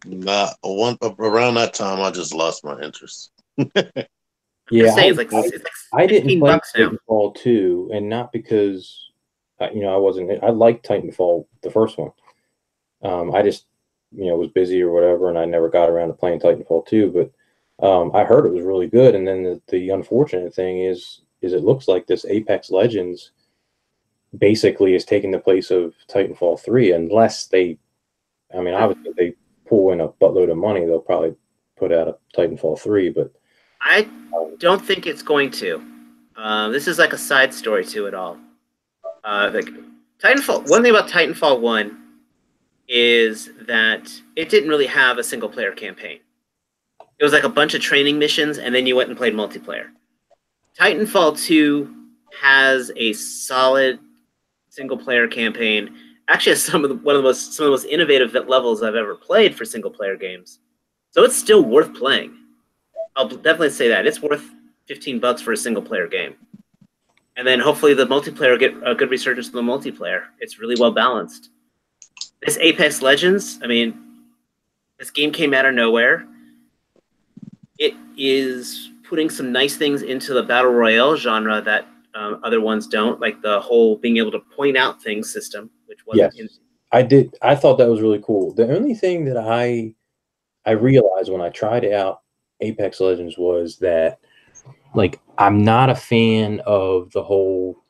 Around that time, I just lost my interest. Yeah, I didn't play now. Titanfall 2, and not because I liked Titanfall, the first one. I just was busy or whatever, and I never got around to playing Titanfall 2. But I heard it was really good, and then the unfortunate thing is it looks like this Apex Legends basically is taking the place of Titanfall 3, unless obviously they pull in a buttload of money, they'll probably put out a Titanfall 3, but I don't think it's going to. This is like a side story to it all. Like Titanfall. One thing about Titanfall 1 is that it didn't really have a single player campaign. It was like a bunch of training missions, and then you went and played multiplayer. Titanfall 2 has a solid single player campaign. Actually, has some of the most innovative levels I've ever played for single player games. So it's still worth playing. I'll definitely say that it's worth $15 for a single player game. And then hopefully the multiplayer get a good resurgence to the multiplayer. It's really well balanced. This Apex Legends, this game came out of nowhere. It is putting some nice things into the battle royale genre that other ones don't, like the whole being able to point out things system, which wasn't. Yes, I did. I thought that was really cool. The only thing that I realized when I tried out Apex Legends was that, like, I'm not a fan of the whole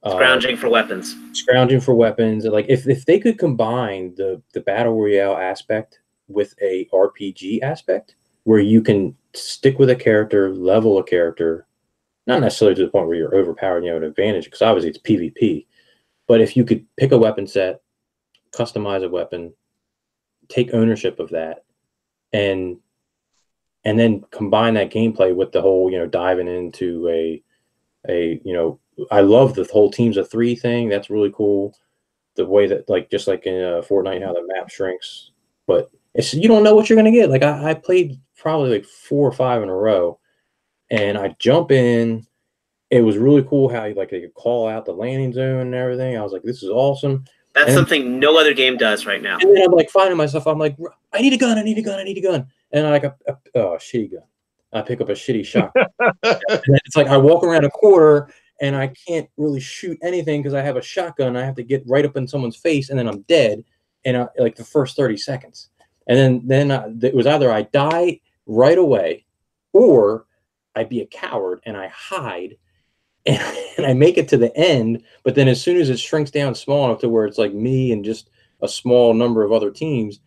scrounging for weapons. Like, if they could combine the battle royale aspect with a RPG aspect, where you can stick with a character, level a character, not necessarily to the point where you're overpowered, an advantage, because obviously it's PvP. But if you could pick a weapon set, customize a weapon, take ownership of that, and then combine that gameplay with the whole, diving into I love the whole teams of 3 thing. That's really cool. The way that, just like in Fortnite, how the map shrinks, but you don't know what you're gonna get. Like I played probably like 4 or 5 in a row, and I jump in. It was really cool how they could call out the landing zone and everything. I was like, this is awesome. That's something no other game does right now. And then I'm like finding myself. I'm like, I need a gun. And I got a shitty gun. I pick up a shitty shotgun. It's like I walk around a corner and I can't really shoot anything because I have a shotgun. I have to get right up in someone's face, and then I'm dead in like the first 30 seconds. And then it was either I die right away, or I be a coward and I hide, and I make it to the end. But then as soon as it shrinks down small enough to where it's like me and just a small number of other teams,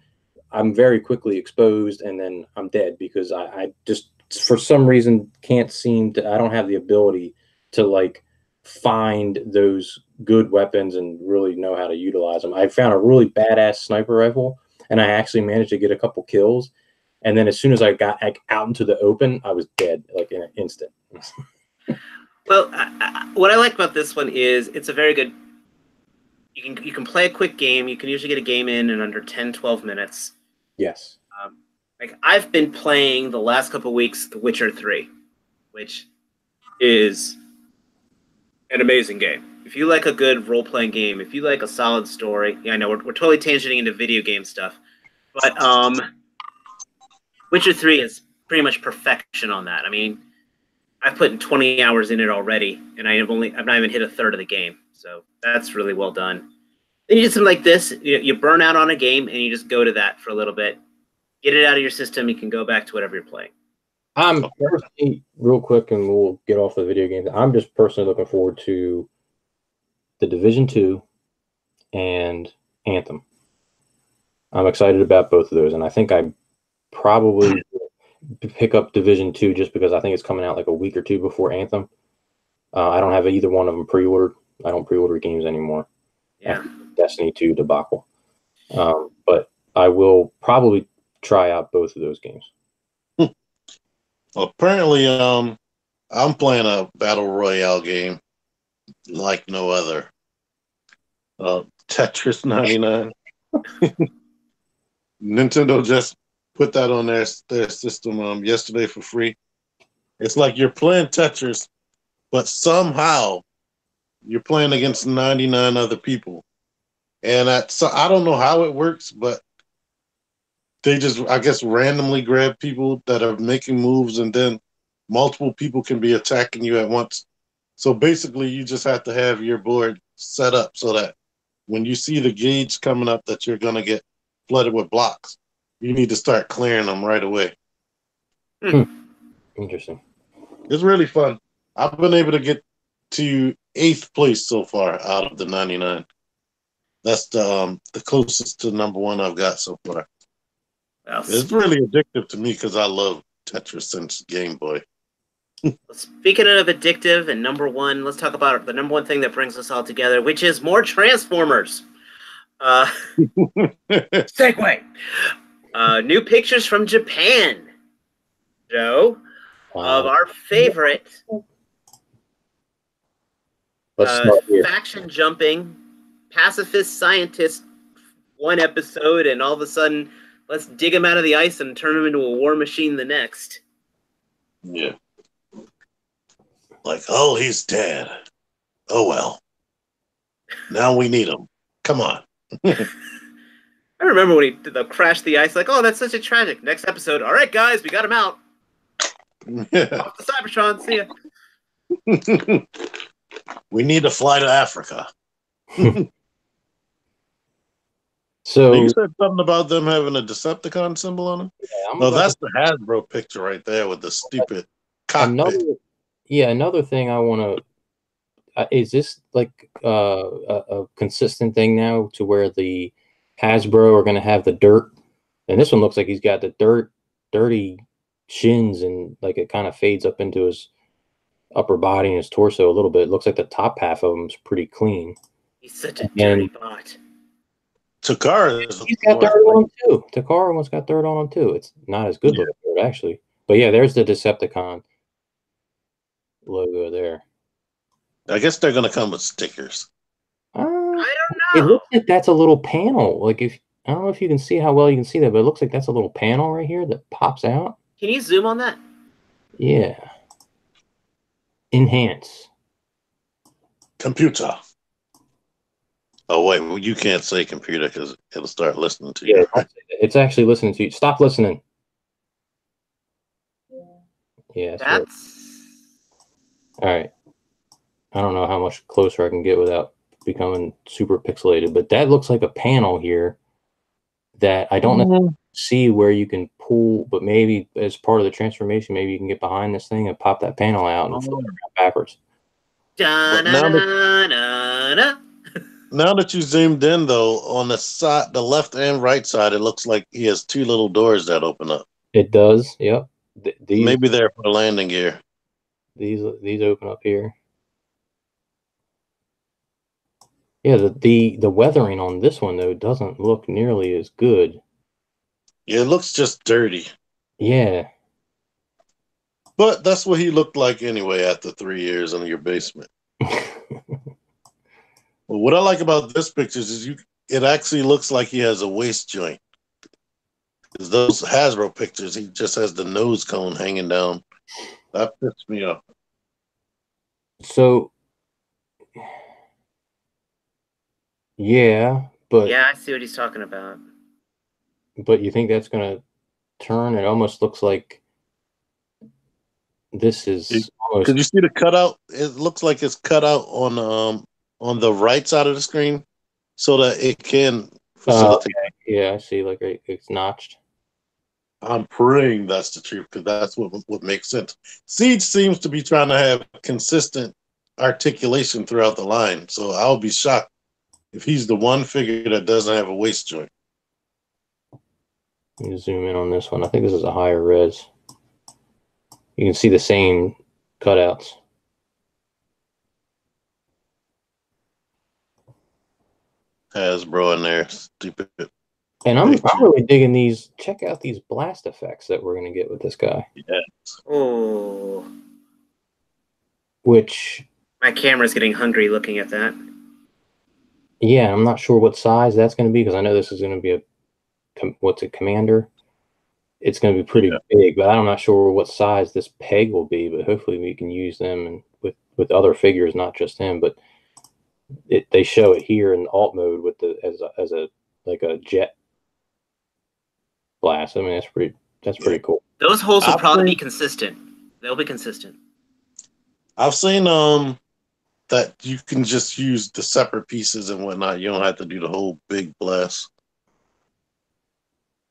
I'm very quickly exposed, and then I'm dead because I just, for some reason, can't seem to. I don't have the ability to find those good weapons and really know how to utilize them. I found a really badass sniper rifle, and I actually managed to get a couple kills. And then as soon as I got out into the open, I was dead, like in an instant. Well, what I like about this one is it's a very good. You can play a quick game. You can usually get a game in under 10, 12 minutes. Yes. I've been playing the last couple of weeks The Witcher 3, which is an amazing game. If you like a good role-playing game, if you like a solid story, I know we're totally tangenting into video game stuff, but Witcher 3 is pretty much perfection on that. I've put in 20 hours in it already, and I've not even hit a third of the game, so that's really well done. Then you do something like this, you burn out on a game, and you just go to that for a little bit, get it out of your system, you can go back to whatever you're playing. I'm personally, real quick, and we'll get off the video games. I'm just personally looking forward to The Division 2 and Anthem. I'm excited about both of those, and I think I probably pick up Division 2 just because I think it's coming out like a week or two before Anthem. I don't have either one of them pre-ordered. I don't pre-order games anymore. Yeah. After Destiny 2 debacle. But I will probably try out both of those games. Apparently, I'm playing a battle royale game like no other. Tetris 99. Nintendo just put that on their system yesterday for free. It's like you're playing Tetris, but somehow you're playing against 99 other people. And so I don't know how it works, but they just, I guess, randomly grab people that are making moves, and then multiple people can be attacking you at once. So basically, you just have to have your board set up so that when you see the gauge coming up that you're going to get flooded with blocks, you need to start clearing them right away. Interesting. It's really fun. I've been able to get to 8th place so far out of the 99. That's the closest to number 1 I've got so far. Well, It's really addictive to me because I love Tetris since Game Boy. speaking of addictive and number 1, let's talk about the number 1 thing that brings us all together, which is more Transformers. Segue. New pictures from Japan, Joe, of our favorite faction jumping pacifist scientist. One episode, and all of a sudden, let's dig him out of the ice and turn him into a war machine the next. Yeah. Like, oh, he's dead. Oh, well. Now we need him. Come on. I remember when he crashed the ice, like, oh, that's such a tragic. Next episode, all right, guys, we got him out. Yeah. Off the Cybertron, see ya. We need to fly to Africa. So you said something about them having a Decepticon symbol on them? Yeah, that's the Hasbro picture right there with the stupid cockpit. Another thing I want to... is this like a consistent thing now to where the Hasbro are going to have the dirt? And this one looks like he's got the dirty shins, and like it kind of fades up into his upper body and his torso a little bit. It looks like the top half of him is pretty clean. He's such a dirty bot. Takara, he's got dirt on him too. Takara one's got dirt on him too. It's not as good looking dirt, actually. But yeah, there's the Decepticon logo there. I guess they're going to come with stickers. I don't know. It looks like that's a little panel. Like, if I don't know if you can see how well you can see that, but it looks like that's a little panel right here that pops out. Can you zoom on that? Yeah. Enhance. Computer. Oh, wait. Well, you can't say computer because it'll start listening to you. Yeah, it's actually listening to you. Stop listening. Yeah. That's... All right. I don't know how much closer I can get without becoming super pixelated, but that looks like a panel here that I don't see where you can pull, but maybe as part of the transformation, maybe you can get behind this thing and pop that panel out and flip it around backwards. Now that you zoomed in, though, on the side, the left and right side, it looks like he has 2 little doors that open up. It does, yep. Maybe they're for the landing gear. These open up here. Yeah, the weathering on this one, though, doesn't look nearly as good. Yeah, it looks just dirty. Yeah. But that's what he looked like anyway after 3 years in your basement. Well, what I like about this picture is it actually looks like he has a waist joint. Because those Hasbro pictures, he just has the nose cone hanging down. That pissed me off. So, yeah, but... Yeah, I see what he's talking about. But you think that's going to turn? It almost looks like this is almost... Could you see the cutout? It looks like it's cut out on the right side of the screen so that it can facilitate. Okay. Yeah, I see. Like it's notched. I'm praying that's the truth because that's what makes sense. Siege seems to be trying to have consistent articulation throughout the line, so I'll be shocked if he's the one figure that doesn't have a waist joint. Let me zoom in on this one. I think this is a higher res. You can see the same cutouts. Hasbro in there. Stupid. And I'm really digging these. Check out these blast effects that we're gonna get with this guy. Yeah. Oh. Which my camera's getting hungry looking at that. Yeah, I'm not sure what size that's going to be because I know this is going to be a commander. It's going to be pretty big, but I'm not sure what size this peg will be. But hopefully we can use them and with other figures, not just him. But they show it here in alt mode with as a like a jet blast. I mean, that's pretty cool. Those holes will probably be consistent. They'll be consistent. I've seen that you can just use the separate pieces and whatnot. You don't have to do the whole big blast.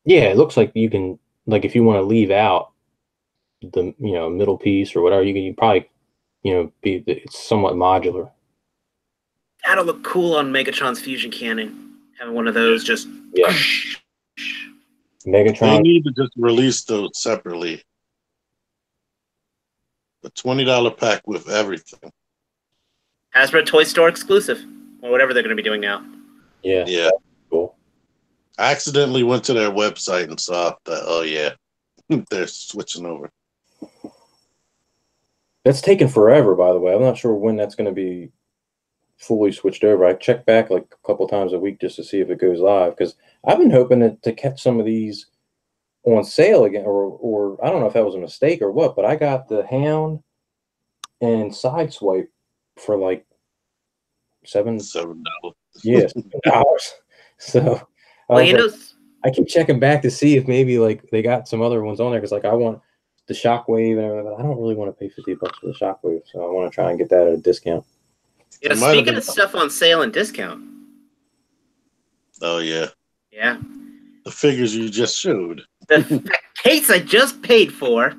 Yeah, it looks like you can, like, if you want to leave out the middle piece or whatever, you probably it's somewhat modular. That'll look cool on Megatron's fusion cannon. Having one of those just Megatron. They need to just release those separately. A $20 pack with everything. Hasbro Toy Store exclusive, or whatever they're going to be doing now. Yeah. Cool. I accidentally went to their website and saw that. Oh yeah, they're switching over. That's taken forever, by the way. I'm not sure when that's going to be fully switched over. I check back like a couple times a week just to see if it goes live because I've been hoping to catch some of these on sale again, or I don't know if that was a mistake or what, but I got the Hound and Sideswipe for like $7. Yeah, $7. So I keep checking back to see if maybe like they got some other ones on there because like I want the Shockwave and everything, but I don't really want to pay $50 for the Shockwave, so I want to try and get that at a discount. Yeah, speaking of stuff on sale and discount. Oh yeah. Yeah. The figures you just showed. The case I just paid for.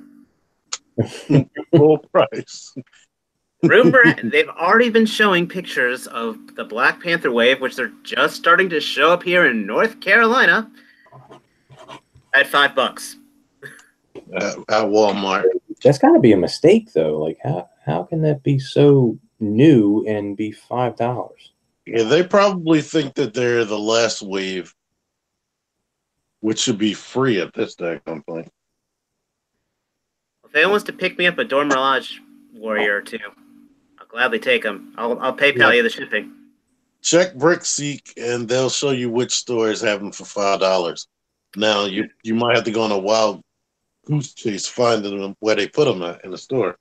Full price. Rumor, they've already been showing pictures of the Black Panther wave, which they're just starting to show up here in North Carolina at $5. At Walmart. That's got to be a mistake, though. Like, how can that be so new and be $5? Yeah, they probably think that they're the last wave, which should be free at this point. If anyone wants to pick me up a Dora Mirage warrior or two, I'll gladly take them. I'll PayPal you the shipping. Check BrickSeek, and they'll show you which stores have them for $5. Now, you might have to go on a wild goose chase finding them where they put them in the store.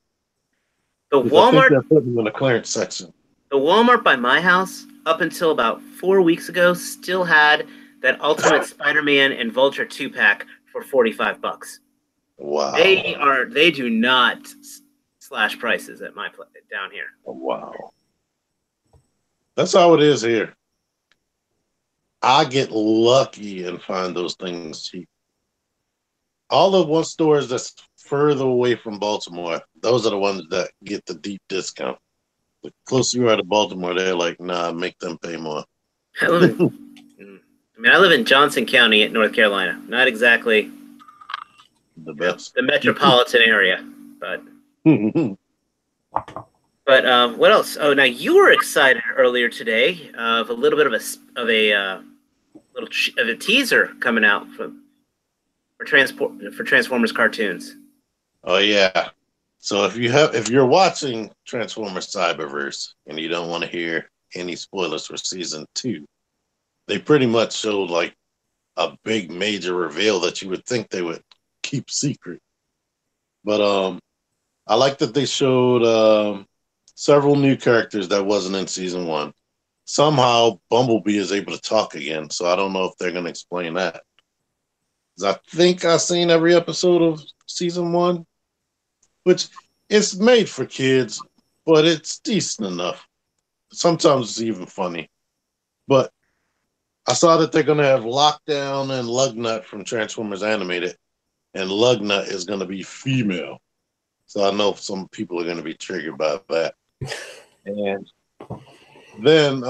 The Walmart, they're putting them in the clearance section. The Walmart by my house, up until about 4 weeks ago, still had that Ultimate Spider-Man and Vulture 2-pack for $45. Wow. They do not slash prices at my place down here. Wow. That's how it is here. I get lucky and find those things cheap. All the one stores that's further away from Baltimore, those are the ones that get the deep discount. The closer you are to Baltimore, they're like, nah, make them pay more. I live in Johnson County in North Carolina. Not exactly the best. The metropolitan area, but what else? Oh, now you were excited earlier today of a little bit of a teaser coming out for Transformers cartoons. Oh yeah. So if you're watching Transformers Cyberverse and you don't want to hear any spoilers for season 2, they pretty much showed like a big major reveal that you would think they would keep secret. But I like that they showed several new characters that wasn't in season 1. Somehow Bumblebee is able to talk again, so I don't know if they're going to explain that. 'Cause I think I've seen every episode of season 1, which it's made for kids, but it's decent enough. Sometimes it's even funny. But I saw that they're going to have Lockdown and Lugnut from Transformers Animated, and Lugnut is going to be female. So I know some people are going to be triggered by that. And then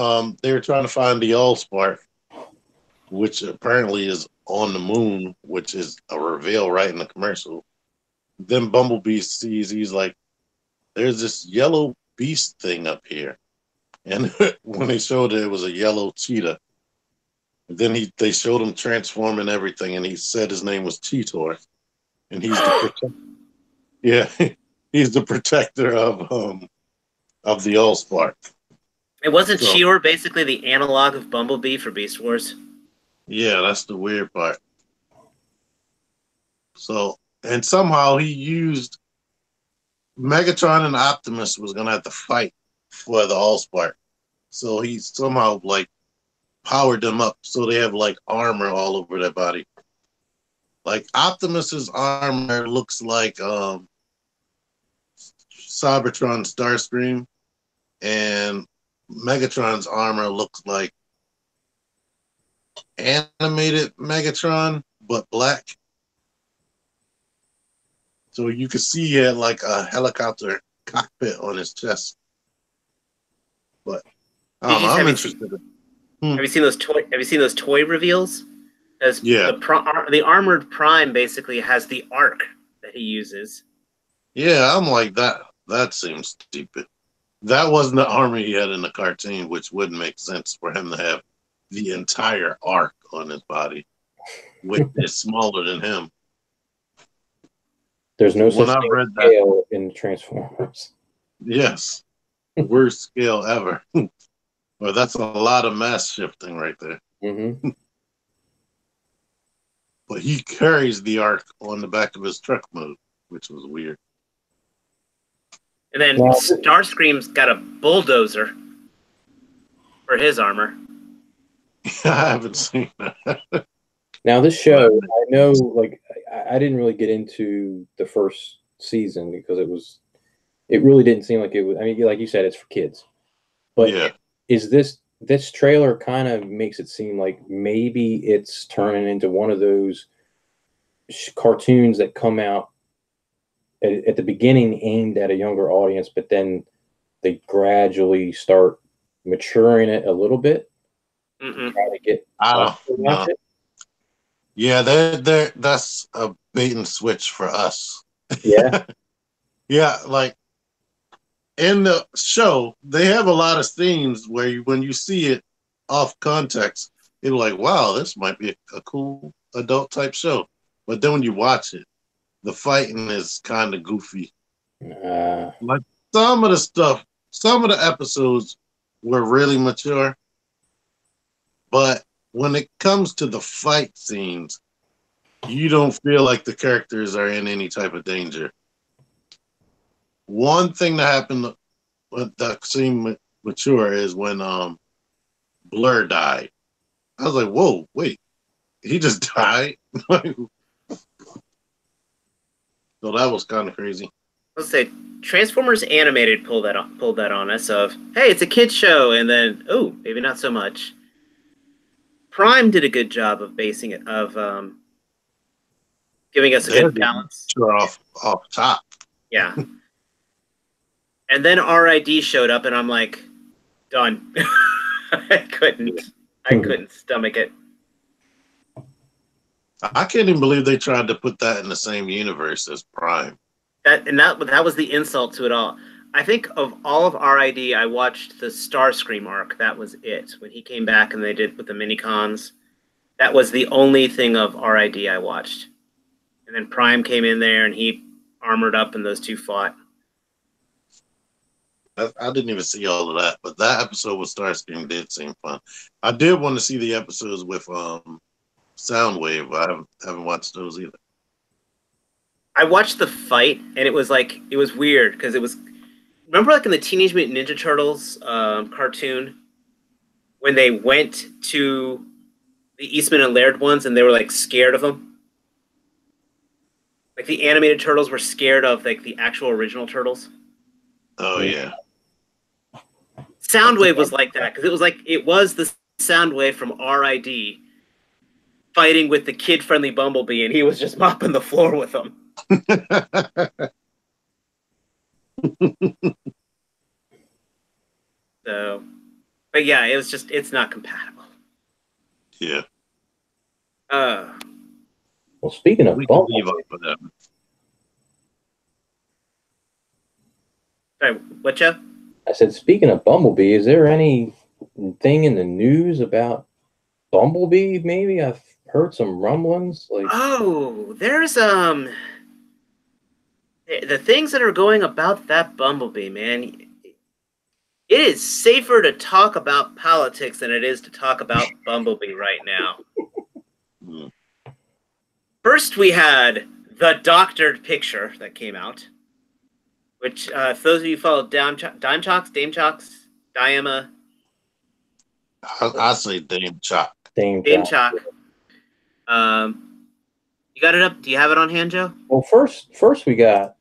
they were trying to find the Allspark, which apparently is on the moon, which is a reveal right in the commercial. Then Bumblebee sees, he's like, there's this yellow beast thing up here. And when they showed it was a yellow cheetah. Then they showed him transforming everything, and he said his name was Cheetor, and he's the protector. Yeah, he's the protector of the Allspark. It wasn't Cheetor basically the analog of Bumblebee for Beast Wars? Yeah, that's the weird part. So, and somehow he used Megatron and Optimus was gonna have to fight for the Allspark. So he somehow like powered them up so they have like armor all over their body. Like Optimus's armor looks like Cybertron Starscream, and Megatron's armor looks like animated Megatron but black. So you can see he had like a helicopter cockpit on his chest. But I'm interested. Have you seen those toy? Have you seen those toy reveals? Yeah. The armored Prime basically has the arc that he uses. Yeah, I'm like that. That seems stupid. That wasn't the armor he had in the cartoon, which wouldn't make sense for him to have the entire arc on his body, which is smaller than him. There's no such scale in Transformers. Yes, worst scale ever. Well, that's a lot of mass shifting right there. Mm-hmm. But he carries the arc on the back of his truck mode, which was weird. And then Starscream's got a bulldozer for his armor. I haven't seen that. Now this show, I know, like I didn't really get into the first season because it really didn't seem like it was. I mean, like you said, it's for kids. But yeah, is this trailer kind of makes it seem like maybe it's turning into one of those cartoons that come out at the beginning aimed at a younger audience, but then they gradually start maturing it a little bit. Mm-mm. Try to get to watch it. Yeah, that's a bait and switch for us. Yeah. Yeah, like in the show, they have a lot of scenes where when you see it off context, you're like, wow, this might be a cool adult type show. But then when you watch it, the fighting is kind of goofy. Like some of the episodes were really mature. But when it comes to the fight scenes, you don't feel like the characters are in any type of danger. One thing that happened that seemed mature is when Blur died. I was like, whoa, wait, he just died? So that was kind of crazy. Let's say Transformers Animated pulled that on us of, hey, it's a kid's show, and then, oh, maybe not so much. Prime did a good job of basing it, of giving us a good balance. Off top. Yeah. And then RID showed up, and I'm like, done. I couldn't stomach it. I can't even believe they tried to put that in the same universe as Prime. That was the insult to it all. I think of all of RID, I watched the Starscream arc. That was it. When he came back and they did with the mini-cons, that was the only thing of RID I watched. And then Prime came in there and he armored up and those two fought. I didn't even see all of that, but that episode with Starscream did seem fun. I did want to see the episodes with Soundwave. I haven't watched those either. I watched the fight, and it was weird because it was. Remember, like in the Teenage Mutant Ninja Turtles cartoon, when they went to the Eastman and Laird ones, and they were like scared of them. Like the animated turtles were scared of like the actual original turtles. Oh yeah. Soundwave was like that because it was the Soundwave from RID fighting with the kid-friendly Bumblebee, and he was just mopping the floor with them. So, but yeah, it's not compatible. Yeah. Well, speaking of Bumblebee, sorry, what, Joe? I said, speaking of Bumblebee, is there anything in the news about Bumblebee, maybe? I've heard some rumblings. Like, Oh, there's the things that are going about that Bumblebee, man. It is safer to talk about politics than it is to talk about Bumblebee right now. First, we had the doctored picture that came out, which, if those of you follow Dame Chalks, Diema. I say Dame Chalk. Dame Chalk. You got it up? Do you have it on hand, Joe? Well, first we got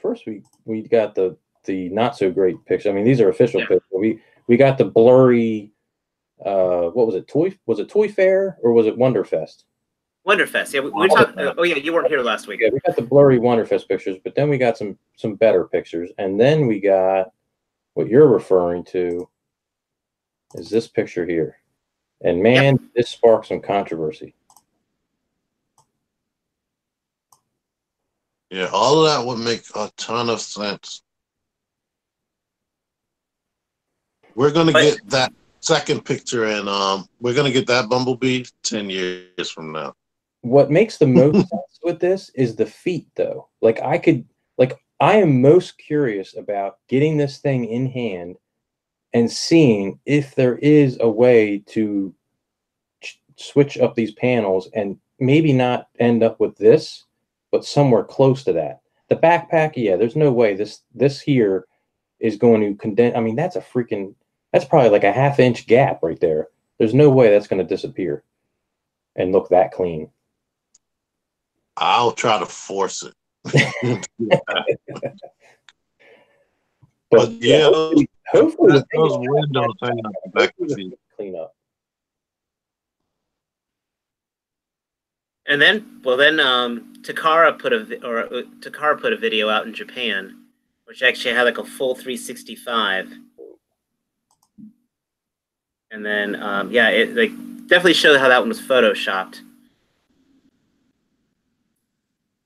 the not so great picture. I mean, these are official pictures. We got the blurry. What was it? Toy Fair or was it Wonderfest? Wonderfest. Yeah, we talked. Oh yeah, you weren't here last week. Yeah, we got the blurry Wonderfest pictures, but then we got some better pictures, and then we got what you're referring to is this picture here, and man, this sparked some controversy. Yeah, all of that would make a ton of sense. We're gonna get that second picture, and we're gonna get that Bumblebee 10 years from now. What makes the most sense with this is the feet, though. Like I am most curious about getting this thing in hand and seeing if there is a way to switch up these panels and maybe not end up with this, but somewhere close to that. The backpack, yeah, there's no way this here is going to condense. I mean, that's probably like a half-inch gap right there. There's no way that's going to disappear and look that clean. I'll try to force it. but yeah, hopefully those windows hang up the back of the feet. Clean up. And then, Takara put a video out in Japan, which actually had like a full 365. And then, it definitely showed how that one was photoshopped.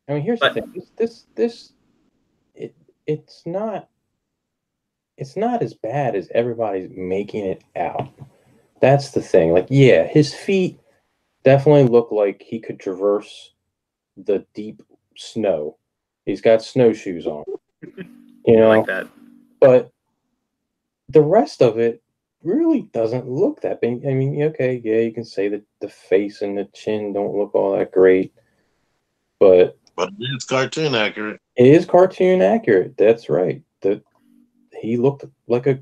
I mean, here's the thing. It's not as bad as everybody's making it out. That's the thing. Like, yeah, his feet definitely look like he could traverse the deep snow. He's got snowshoes on. You know, like that. But the rest of it really doesn't look that big. I mean, okay, yeah, you can say that the face and the chin don't look all that great, but it's cartoon accurate. It is cartoon accurate. That's right. He looked like a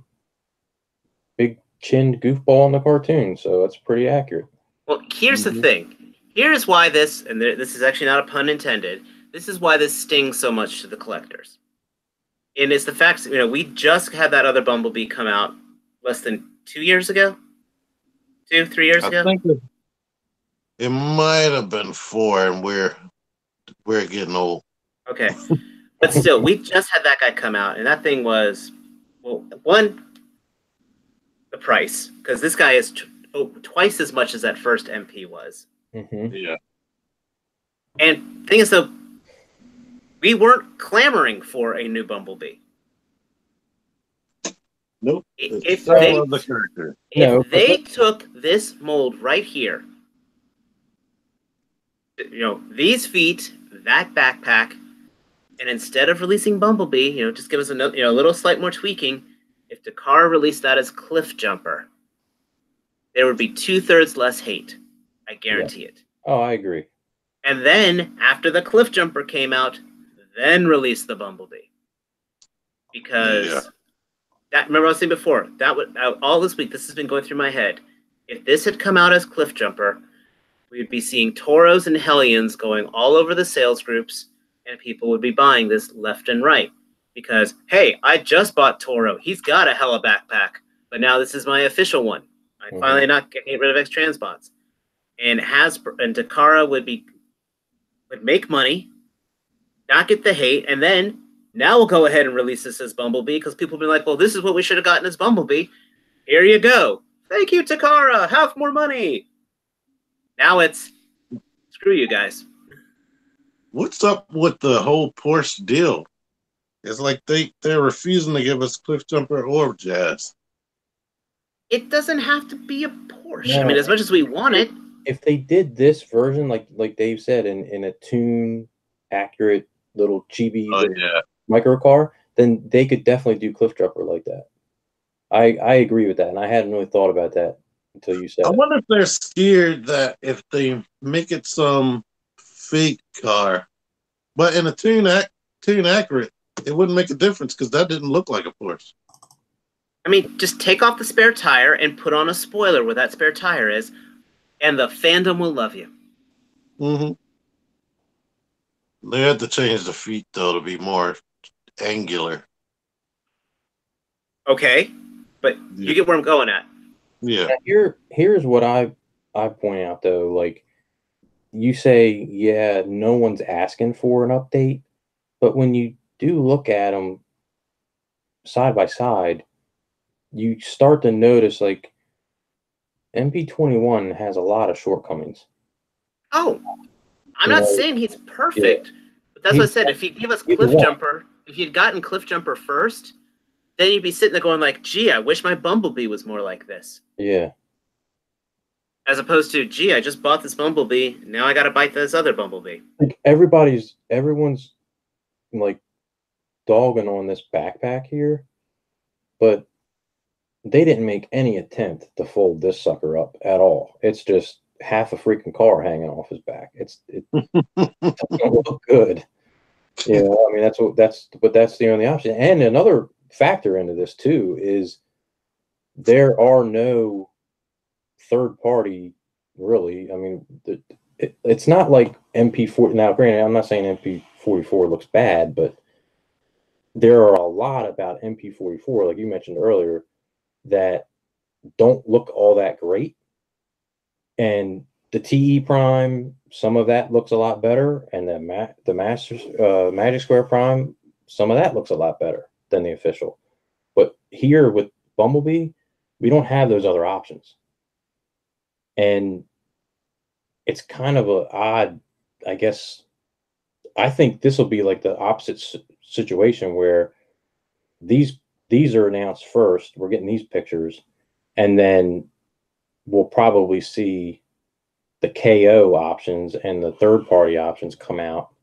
big chinned goofball in the cartoon, so that's pretty accurate. Well, here's the thing. Here's why this is actually not a pun intended. This is why this stings so much to the collectors. And it's the fact that, we just had that other Bumblebee come out less than 2 years ago? 3 years ago? I think it might have been 4, and we're getting old. Okay. But still, we just had that guy come out, and that thing was, well, one, the price, because this guy is twice as much as that first MP was. Mm-hmm. Yeah. And the thing is, though, we weren't clamoring for a new Bumblebee. Nope. If they took this mold right here, these feet, that backpack, and instead of releasing Bumblebee, just give us a little slight more tweaking. If Takara released that as Cliff Jumper, there would be 2/3 less hate. I guarantee it. Oh, I agree. And then after the Cliff Jumper came out, then release the Bumblebee, because remember I was saying before, that would all this week. This has been going through my head. If this had come out as Cliff Jumper, we'd be seeing Toros and Hellions going all over the sales groups, and people would be buying this left and right because, hey, I just bought Toro. He's got a hella backpack, but now this is my official one. I finally not getting rid of X-Transbots, and Takara would make money, not get the hate, and then now we'll go ahead and release this as Bumblebee because people will be like, well, this is what we should have gotten as Bumblebee. Here you go. Thank you, Takara. Have more money. Now it's screw you guys. What's up with the whole Porsche deal? It's like they're refusing to give us Cliff Jumper or Jazz. It doesn't have to be a Porsche. No. I mean, as much as we want it. If they did this version, like Dave said, in a Toon accurate little chibi micro car, then they could definitely do Cliff Jumper like that. I agree with that, and I hadn't really thought about that until you said I it. wonder if they're scared that if they make it some fake car, but in a Toon accurate, it wouldn't make a difference because that didn't look like a Porsche. I mean, just take off the spare tire and put on a spoiler where that spare tire is, and the fandom will love you. Mm-hmm. They had to change the feet though to be more angular. Okay, but you get where I'm going at. Yeah. Here's what I point out though. Like you say, yeah, no one's asking for an update, but when you do look at them side by side, you start to notice like MP21 has a lot of shortcomings. Oh, I'm not saying he's perfect, but that's what I said. If you give us Cliff Jumper, if you'd gotten Cliff Jumper first, then you'd be sitting there going like, gee, I wish my Bumblebee was more like this. Yeah. As opposed to, gee, I just bought this Bumblebee, now I gotta bite this other Bumblebee. Like everyone's like dogging on this backpack here, but they didn't make any attempt to fold this sucker up at all. It's just half a freaking car hanging off his back. It doesn't look good. You know, I mean that's the only option. And another factor into this too is there are no third party really. I mean it's not like MP4. Now granted, I'm not saying MP44 looks bad, but there are a lot about MP44, like you mentioned earlier, that don't look all that great. And the TE Prime, some of that looks a lot better, and the Magic Square Prime, some of that looks a lot better than the official. But here with Bumblebee, we don't have those other options, and it's kind of a odd, I guess. I think this will be like the opposite situation where these are announced first. We're getting these pictures, and then we'll probably see the KO options and the third party options come out,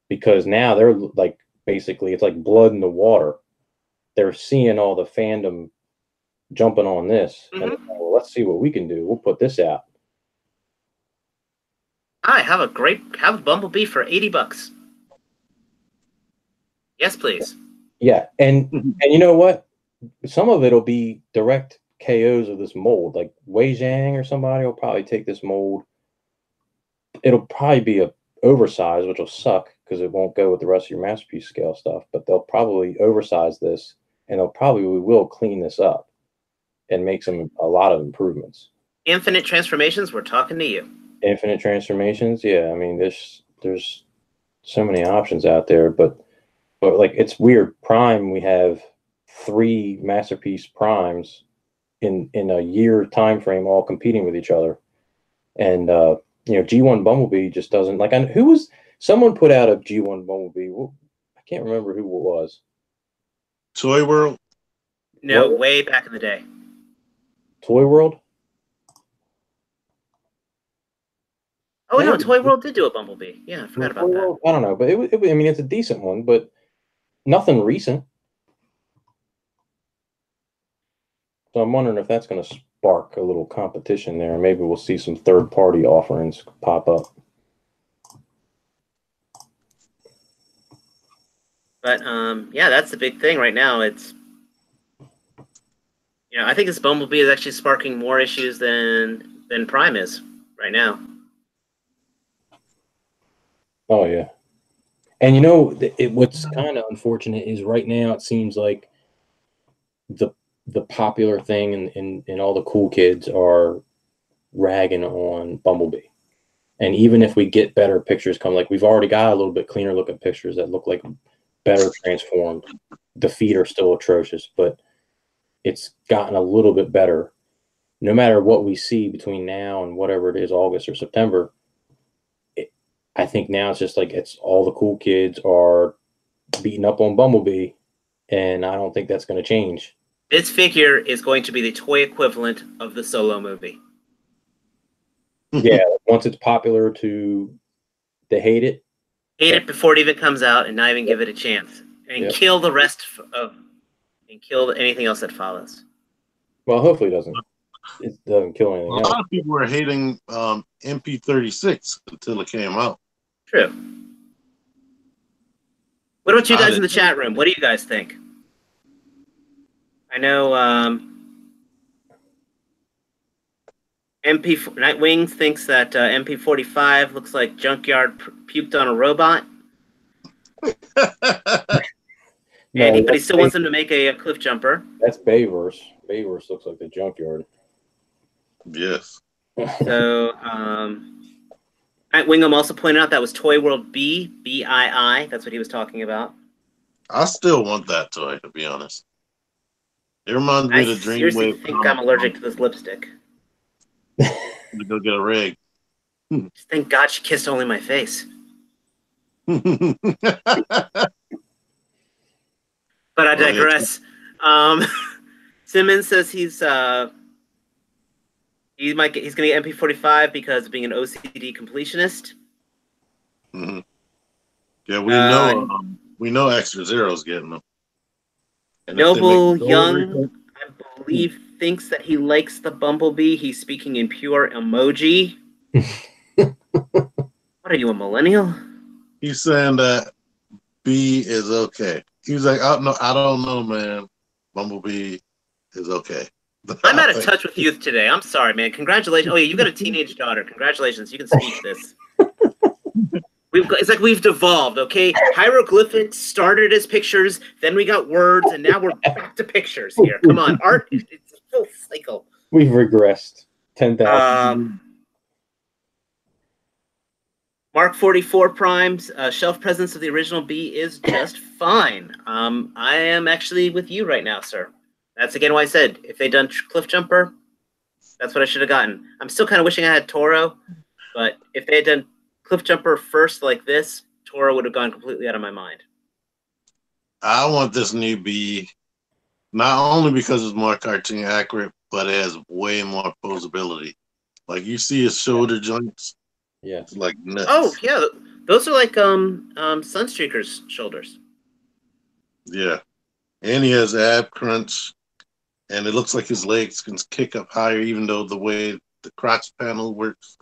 because now they're like basically it's like blood in the water. They're seeing all the fandom jumping on this, and well, let's see what we can do. We'll put this out. I have a Bumblebee for $80. Yes, please. Yeah, and you know what? Some of it'll be direct KOs of this mold. Like Wei Zhang or somebody will probably take this mold. It'll probably be a oversized, which will suck because it won't go with the rest of your masterpiece scale stuff. But they'll probably oversize this, and we will clean this up and make a lot of improvements. Infinite transformations. We're talking to you. Infinite transformations. Yeah, I mean, there's so many options out there, but like it's weird. Prime, we have 3 masterpiece primes in a year time frame, all competing with each other, and G1 Bumblebee just doesn't like. Someone put out a G1 Bumblebee. I can't remember who it was. Toy World. No, way back in the day. Toy World. Oh no, Toy World did do a Bumblebee. Yeah, I forgot about that. I don't know, but I mean, it's a decent one, but nothing recent. So I'm wondering if that's going to spark a little competition there. Maybe we'll see some third-party offerings pop up. But yeah, that's the big thing right now. It's I think this Bumblebee is actually sparking more issues than Prime is right now. Oh yeah, and what's kind of unfortunate is right now it seems like the popular thing and all the cool kids are ragging on Bumblebee. And even if we get better pictures like we've already got a little bit cleaner looking pictures that look like better transformed, the feet are still atrocious, but it's gotten a little bit better. No matter what we see between now and whatever it is, August or September, I think now it's just like it's all the cool kids are beating up on Bumblebee, and I don't think that's going to change. This figure is going to be the toy equivalent of the Solo movie. Yeah, once it's popular they hate it. Hate it before it even comes out and not even give it a chance. And kill the rest and kill anything else that follows. Well, hopefully it doesn't kill anything else. A lot of people were hating MP36 until it came out. True. What about you guys in the chat room? What do you guys think? I know Nightwing thinks that MP45 looks like Junkyard puked on a robot. But he still wants him to make a cliff jumper. That's Bayverse. Bayverse looks like the Junkyard. Yes. So Nightwing also pointed out that was Toy World B, BII. That's what he was talking about. I still want that toy, to be honest. It reminds me of the Dreamwave. I seriously think I'm allergic to this lipstick. To go get a rig. Just thank God she kissed only my face. But I digress. Simmons says he's gonna get MP45 because of being an OCD completionist. Mm-hmm. Yeah, we know ExtraZero's getting them. And Noble Young, I believe, thinks that he likes the Bumblebee. He's speaking in pure emoji. What are you, a millennial? He's saying that B is okay. He was like, I don't know, man. Bumblebee is okay. I'm out of touch with youth today. I'm sorry, man. Congratulations. Oh, yeah, you've got a teenage daughter. Congratulations. You can speak this. It's like we've devolved, okay? Hieroglyphics started as pictures, then we got words, and now we're back to pictures here. Come on. Art, it's a full cycle. We've regressed 10,000. Mark 44 Primes, shelf presence of the original B is just fine. I am actually with you right now, sir. That's again why I said, if they'd done Cliff Jumper, that's what I should have gotten. I'm still kind of wishing I had Toro, but if they had done Cliff Jumper first like this, Toro would have gone completely out of my mind. I want this new B, not only because it's more cartoon accurate, but it has way more posability. Like you see his shoulder joints. Yeah. It's like nuts. Oh, yeah. Those are like Sunstreaker's shoulders. Yeah. And he has ab crunch. And it looks like his legs can kick up higher, even though the way the crotch panel works.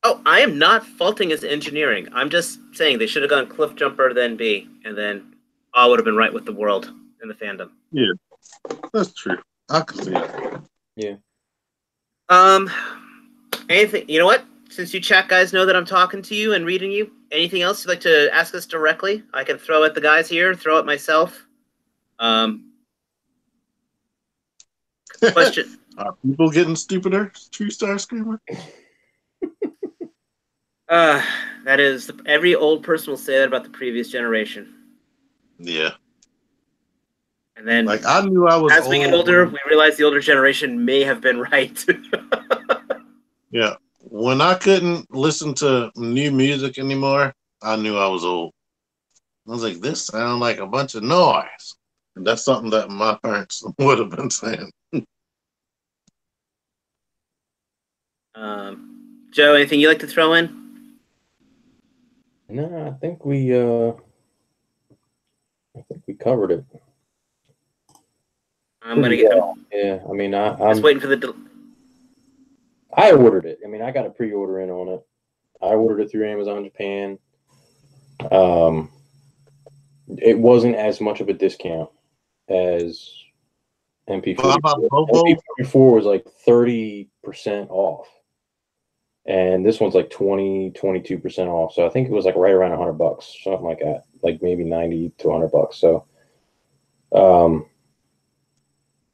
Oh, I am not faulting his engineering. I'm just saying they should have gone Cliff Jumper, then B, and then I would have been right with the world and the fandom. Yeah, that's true. I can see that. Yeah. Anything? You know what? Since you chat guys know that I'm talking to you and reading you, anything else you'd like to ask us directly? I can throw at the guys here, throw at myself. Question. Are people getting stupider? Trustarscreamer? That is, every old person will say that about the previous generation. Yeah. And then, like, I knew I was as we get older, we realize the older generation may have been right. Yeah. When I couldn't listen to new music anymore, I knew I was old. I was like, this sounds like a bunch of noise. And that's something that my parents would have been saying. Joe, anything you'd like to throw in? No, I think we covered it. I'm gonna get. Yeah, I mean, I'm just waiting for the. I ordered it. I mean, I got a pre-order in on it. I ordered it through Amazon Japan. It wasn't as much of a discount as MP44. MP44 was like 30% off. And this one's like 22% off. So I think it was like right around $100, something like that. Like maybe 90 to $100. So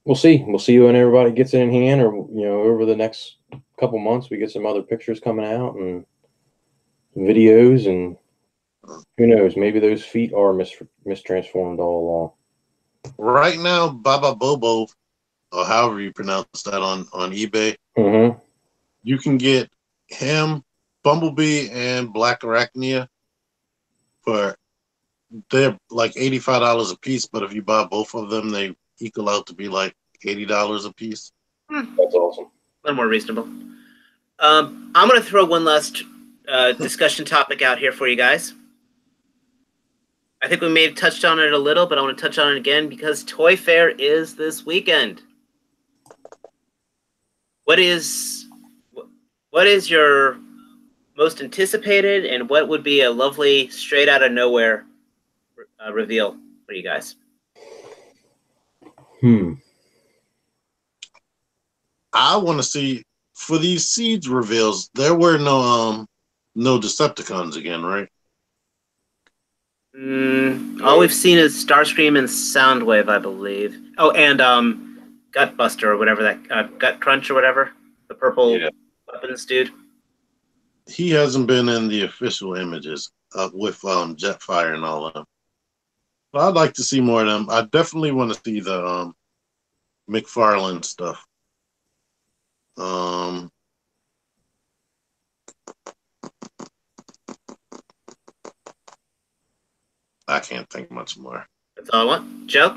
we'll see. We'll see when everybody gets it in hand, or over the next couple months we get some other pictures coming out and videos, and who knows, maybe those feet are mistransformed all along. Right now, Baba Bobo, or however you pronounce that on eBay, you can get him, Bumblebee, and Black Arachnia they're like $85 a piece, but if you buy both of them, they equal out to be like $80 a piece. That's awesome. A little more reasonable. I'm going to throw one last discussion topic out here for you guys. I think we may have touched on it a little, but I want to touch on it again because Toy Fair is this weekend. What is your most anticipated, and what would be a lovely straight out of nowhere reveal for you guys? I want to see for these Siege reveals. There were no Decepticons again, right? All we've seen is Starscream and Soundwave, I believe. Oh, and Gutbuster or whatever that Gut Crunch or whatever, the purple weapons dude. He hasn't been in the official images with Jetfire and all of them. But I'd like to see more of them. I definitely want to see the McFarlane stuff. I can't think much more. That's all I want. Joe?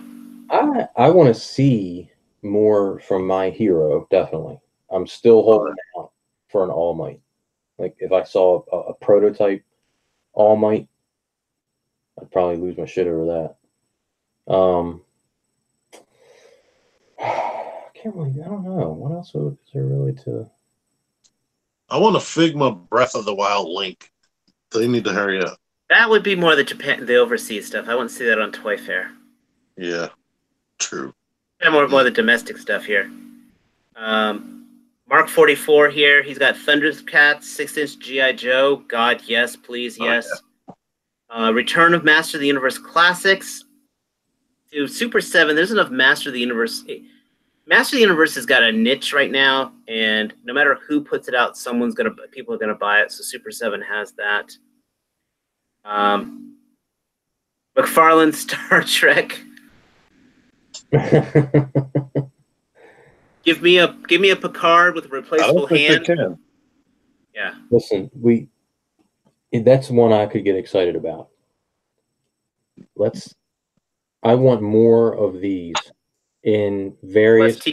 I want to see more from my hero, definitely. I'm still holding out for an All Might. Like, if I saw a prototype All Might, I'd probably lose my shit over that. I can't really, I don't know. What else is there really to... I want a Figma Breath of the Wild Link. They need to hurry up. That would be more the overseas stuff. I wouldn't see that on Toy Fair. Yeah, true. And more the domestic stuff here. Mark 44 here. He's got Thundercats, 6-inch G.I. Joe. God, yes, please, yes. Yeah. Return of Master of the Universe Classics. To Super 7, there's enough Master of the Universe. Master of the Universe has got a niche right now, and no matter who puts it out, people are gonna buy it. So Super 7 has that. McFarlane Star Trek. Give me a Picard with a replaceable hand. Yeah. Listen, that's one I could get excited about. I want more of these in various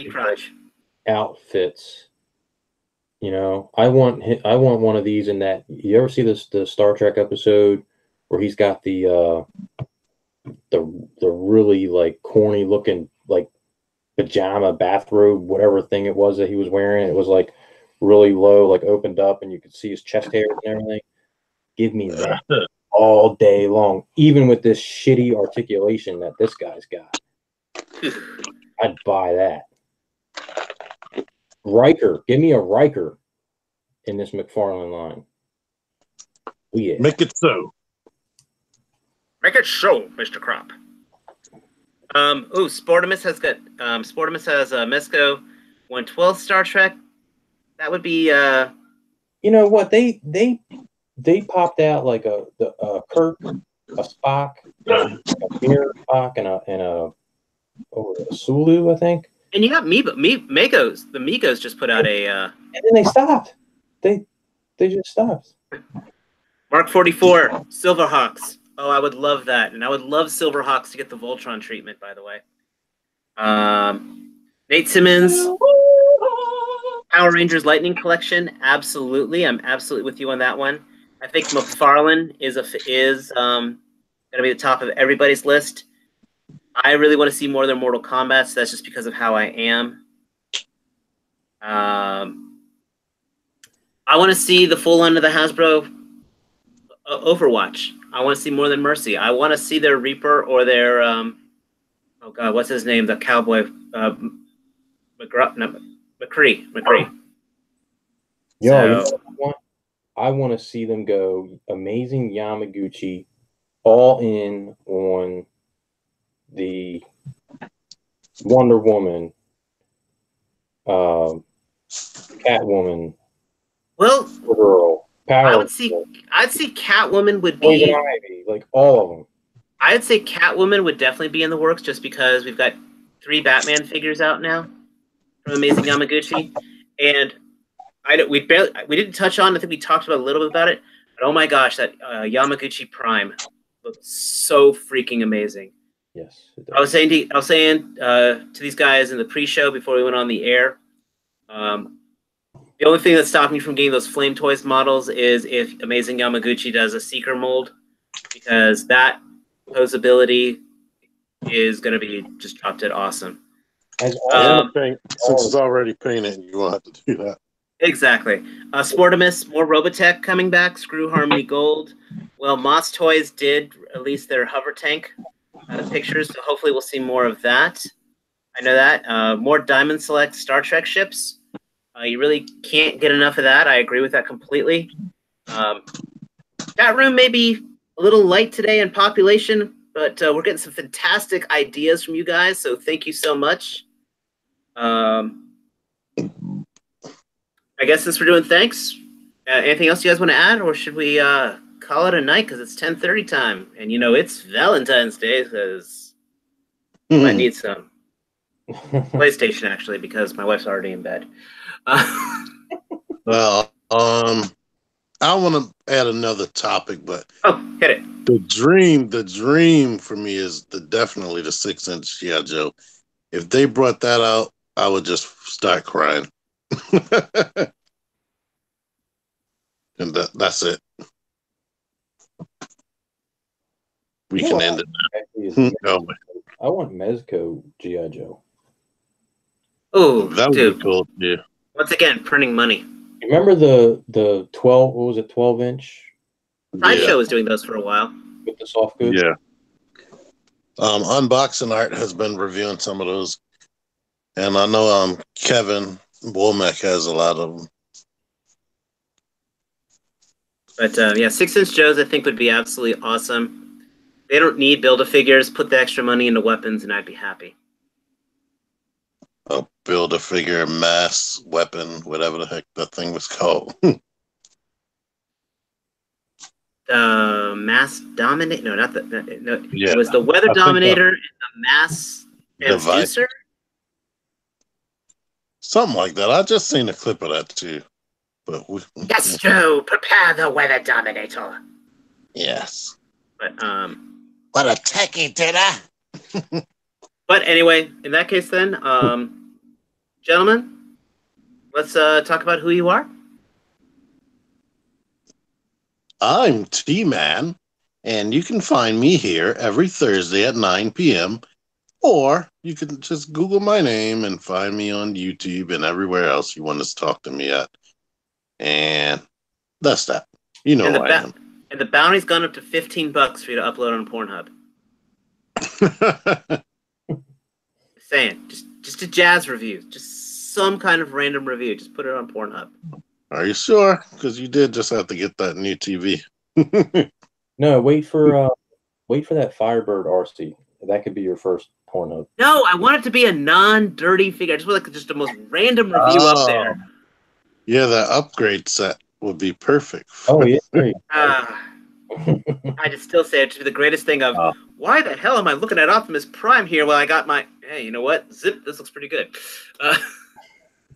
outfits. You know, I want one of these in that. You ever see the Star Trek episode where he's got the really like corny looking like pajama bathrobe, whatever thing it was that he was wearing? It was like really low, like opened up, and you could see his chest hairs and everything. Give me that all day long, even with this shitty articulation that this guy's got. I'd buy that. Riker, give me a Riker in this McFarlane line. Oh, yeah. Make it so. Make it so, Mr. Crop. Sportimus has Mesco 112 Star Trek. That would be You know what, they popped out like a Kirk, a Spock, a Mirror Spock, and a Sulu, I think. And you got Migos. The Migos just put out a and then they stopped. They just stopped. Mark 44, Silverhawks. Oh, I would love that. And I would love Silverhawks to get the Voltron treatment, by the way. Nate Simmons, Power Rangers Lightning Collection. Absolutely. I'm absolutely with you on that one. I think McFarlane is going to be the top of everybody's list. I really want to see more of their Mortal Kombat, so that's just because of how I am. I want to see the full end of the Hasbro Overwatch. I want to see more than Mercy. I want to see their Reaper or their oh god, what's his name? The cowboy McCree. Yo, I want to see them go Amazing Yamaguchi all in on the Wonder Woman, Catwoman, Girl, I'd see Catwoman would be Ivy, like all of them. I'd say Catwoman would definitely be in the works just because we've got 3 Batman figures out now from Amazing Yamaguchi, and we didn't touch on. I think we talked about a little bit about it, but oh my gosh, that Yamaguchi Prime looks so freaking amazing. Yes, it I was does. saying to these guys in the pre-show before we went on the air. The only thing that stopped me from getting those Flame Toys models is if Amazing Yamaguchi does a Seeker mold, because that posability is going to be just drop dead awesome. As Paint, since it's already painted, you won't have to do that. Exactly. Sportimus, more Robotech coming back. Screw Harmony Gold. Well, Moss Toys did release their hover tank out of pictures, so hopefully we'll see more of that. I know that. More Diamond Select Star Trek ships. You really can't get enough of that. I agree with that completely. Chat room may be a little light today in population, but we're getting some fantastic ideas from you guys, so thank you so much. I guess since we're doing thanks, anything else you guys want to add, or should we call it a night because it's 10:30 time, and you know it's Valentine's Day because I might need some PlayStation actually because my wife's already in bed. Well, I want to add another topic, but hit it. The dream for me is definitely the 6-inch G.I. Joe. If they brought that out, I would just start crying. And that's it. We can end it. I want Mezco G.I. Joe. Oh, that would be cool. Yeah. Once again, printing money. Remember the 12? What was it? 12-inch. Sideshow was doing those for a while with the soft goods. Yeah. Unboxing Art has been reviewing some of those, and I know Kevin Womack has a lot of them. But yeah, 6-inch Joes I think would be absolutely awesome. They don't need Build-A-Figures. Put the extra money into weapons, and I'd be happy. A Build-A-Figure mass weapon, whatever the heck that thing was called. Mass Dominator? No, not that. No, yeah, it was the Weather Dominator and the Mass Transducer? Something like that. I just seen a clip of that too. But yes, Joe, prepare the Weather Dominator. Yes. But what a techie dinner. But anyway, in that case then, gentlemen, let's talk about who you are. I'm TMan, and you can find me here every Thursday at 9 p.m. Or you can just Google my name and find me on YouTube and everywhere else you want to talk to me at. And that's that. You know who I am. And the bounty's gone up to $15 for you to upload on Pornhub. Saying, just a jazz review, just some kind of random review. Just put it on Pornhub. Are you sure? Because you did just have to get that new TV. No, wait for that Firebird RC. That could be your first Pornhub. No, I want it to be a non-dirty figure. I just want just the most random review up there. Yeah, that upgrade set would be perfect. Oh yeah, great. I just still say it to be the greatest thing of why the hell am I looking at Optimus Prime here while I got my hey, you know what? Zip, this looks pretty good.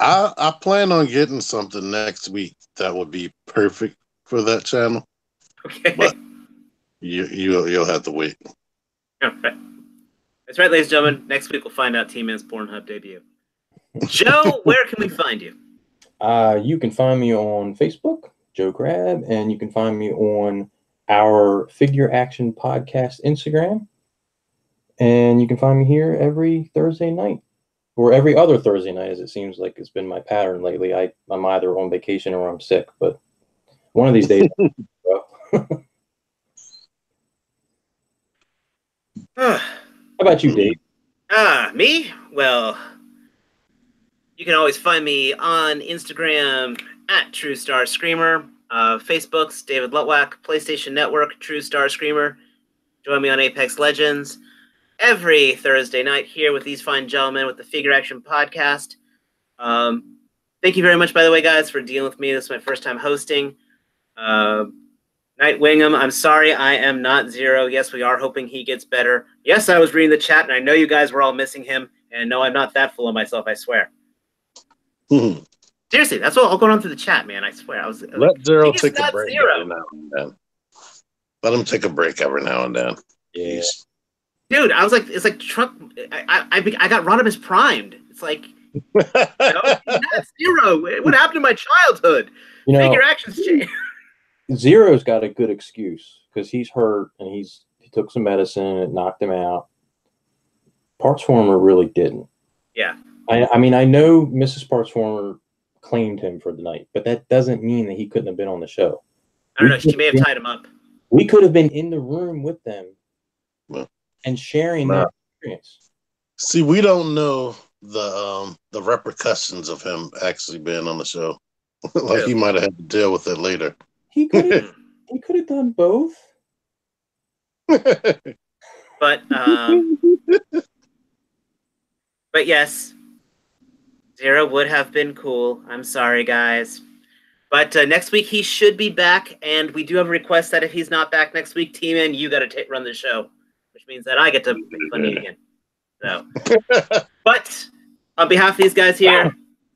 I plan on getting something next week that would be perfect for that channel. Okay. But you'll have to wait. All right. That's right, ladies and gentlemen. Next week we'll find out T-Man's Pornhub debut. Joe, where can we find you? You can find me on Facebook, Joe Crab, and you can find me on our Figure Action Podcast Instagram. And you can find me here every Thursday night, or every other Thursday night, as it seems like it's been my pattern lately. I'm either on vacation or I'm sick, but one of these days. How about you, Dave? Me? Well, you can always find me on Instagram at Trustarscreamer, Facebook's David Lutwack, PlayStation Network, Trustarscreamer. Join me on Apex Legends every Thursday night here with these fine gentlemen with the Figure Action Podcast. Thank you very much, by the way, guys, for dealing with me. This is my first time hosting. Nightwingham, I'm sorry I am not Zero. Yes, we are hoping he gets better. Yes, I was reading the chat, and I know you guys were all missing him. And no, I'm not that full of myself, I swear. Seriously, that's all going on through the chat, man. I swear. Let Zero take a break every now and then. Let him take a break every now and then. Yeah. Dude, I was like, it's like truck. I got Rodimus primed. It's like, that's Zero. What happened to my childhood? Figure actions change. Zero's got a good excuse because he's hurt and he took some medicine and it knocked him out. Partsformer really didn't. Yeah. I mean, I know Mrs. Partsformer claimed him for the night, but that doesn't mean that he couldn't have been on the show. I don't know. She may have tied him up. We could have been in the room with them and sharing their experience. See, we don't know the repercussions of him actually being on the show. Like he might have had to deal with it later. He could have done both. But yes, Zero would have been cool. I'm sorry, guys. But next week he should be back, and we do have a request that if he's not back next week, TMan, you got to run the show, which means that I get to make fun of you again. So, but on behalf of these guys here,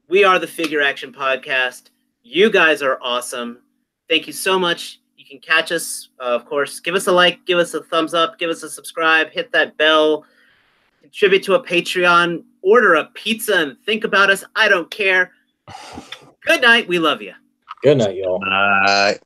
we are the Figure Action Podcast. You guys are awesome. Thank you so much. You can catch us, of course. Give us a like, give us a thumbs up, give us a subscribe, hit that bell, contribute to a Patreon, order a pizza, and think about us. I don't care. Good night. We love you. Good night, y'all. Bye.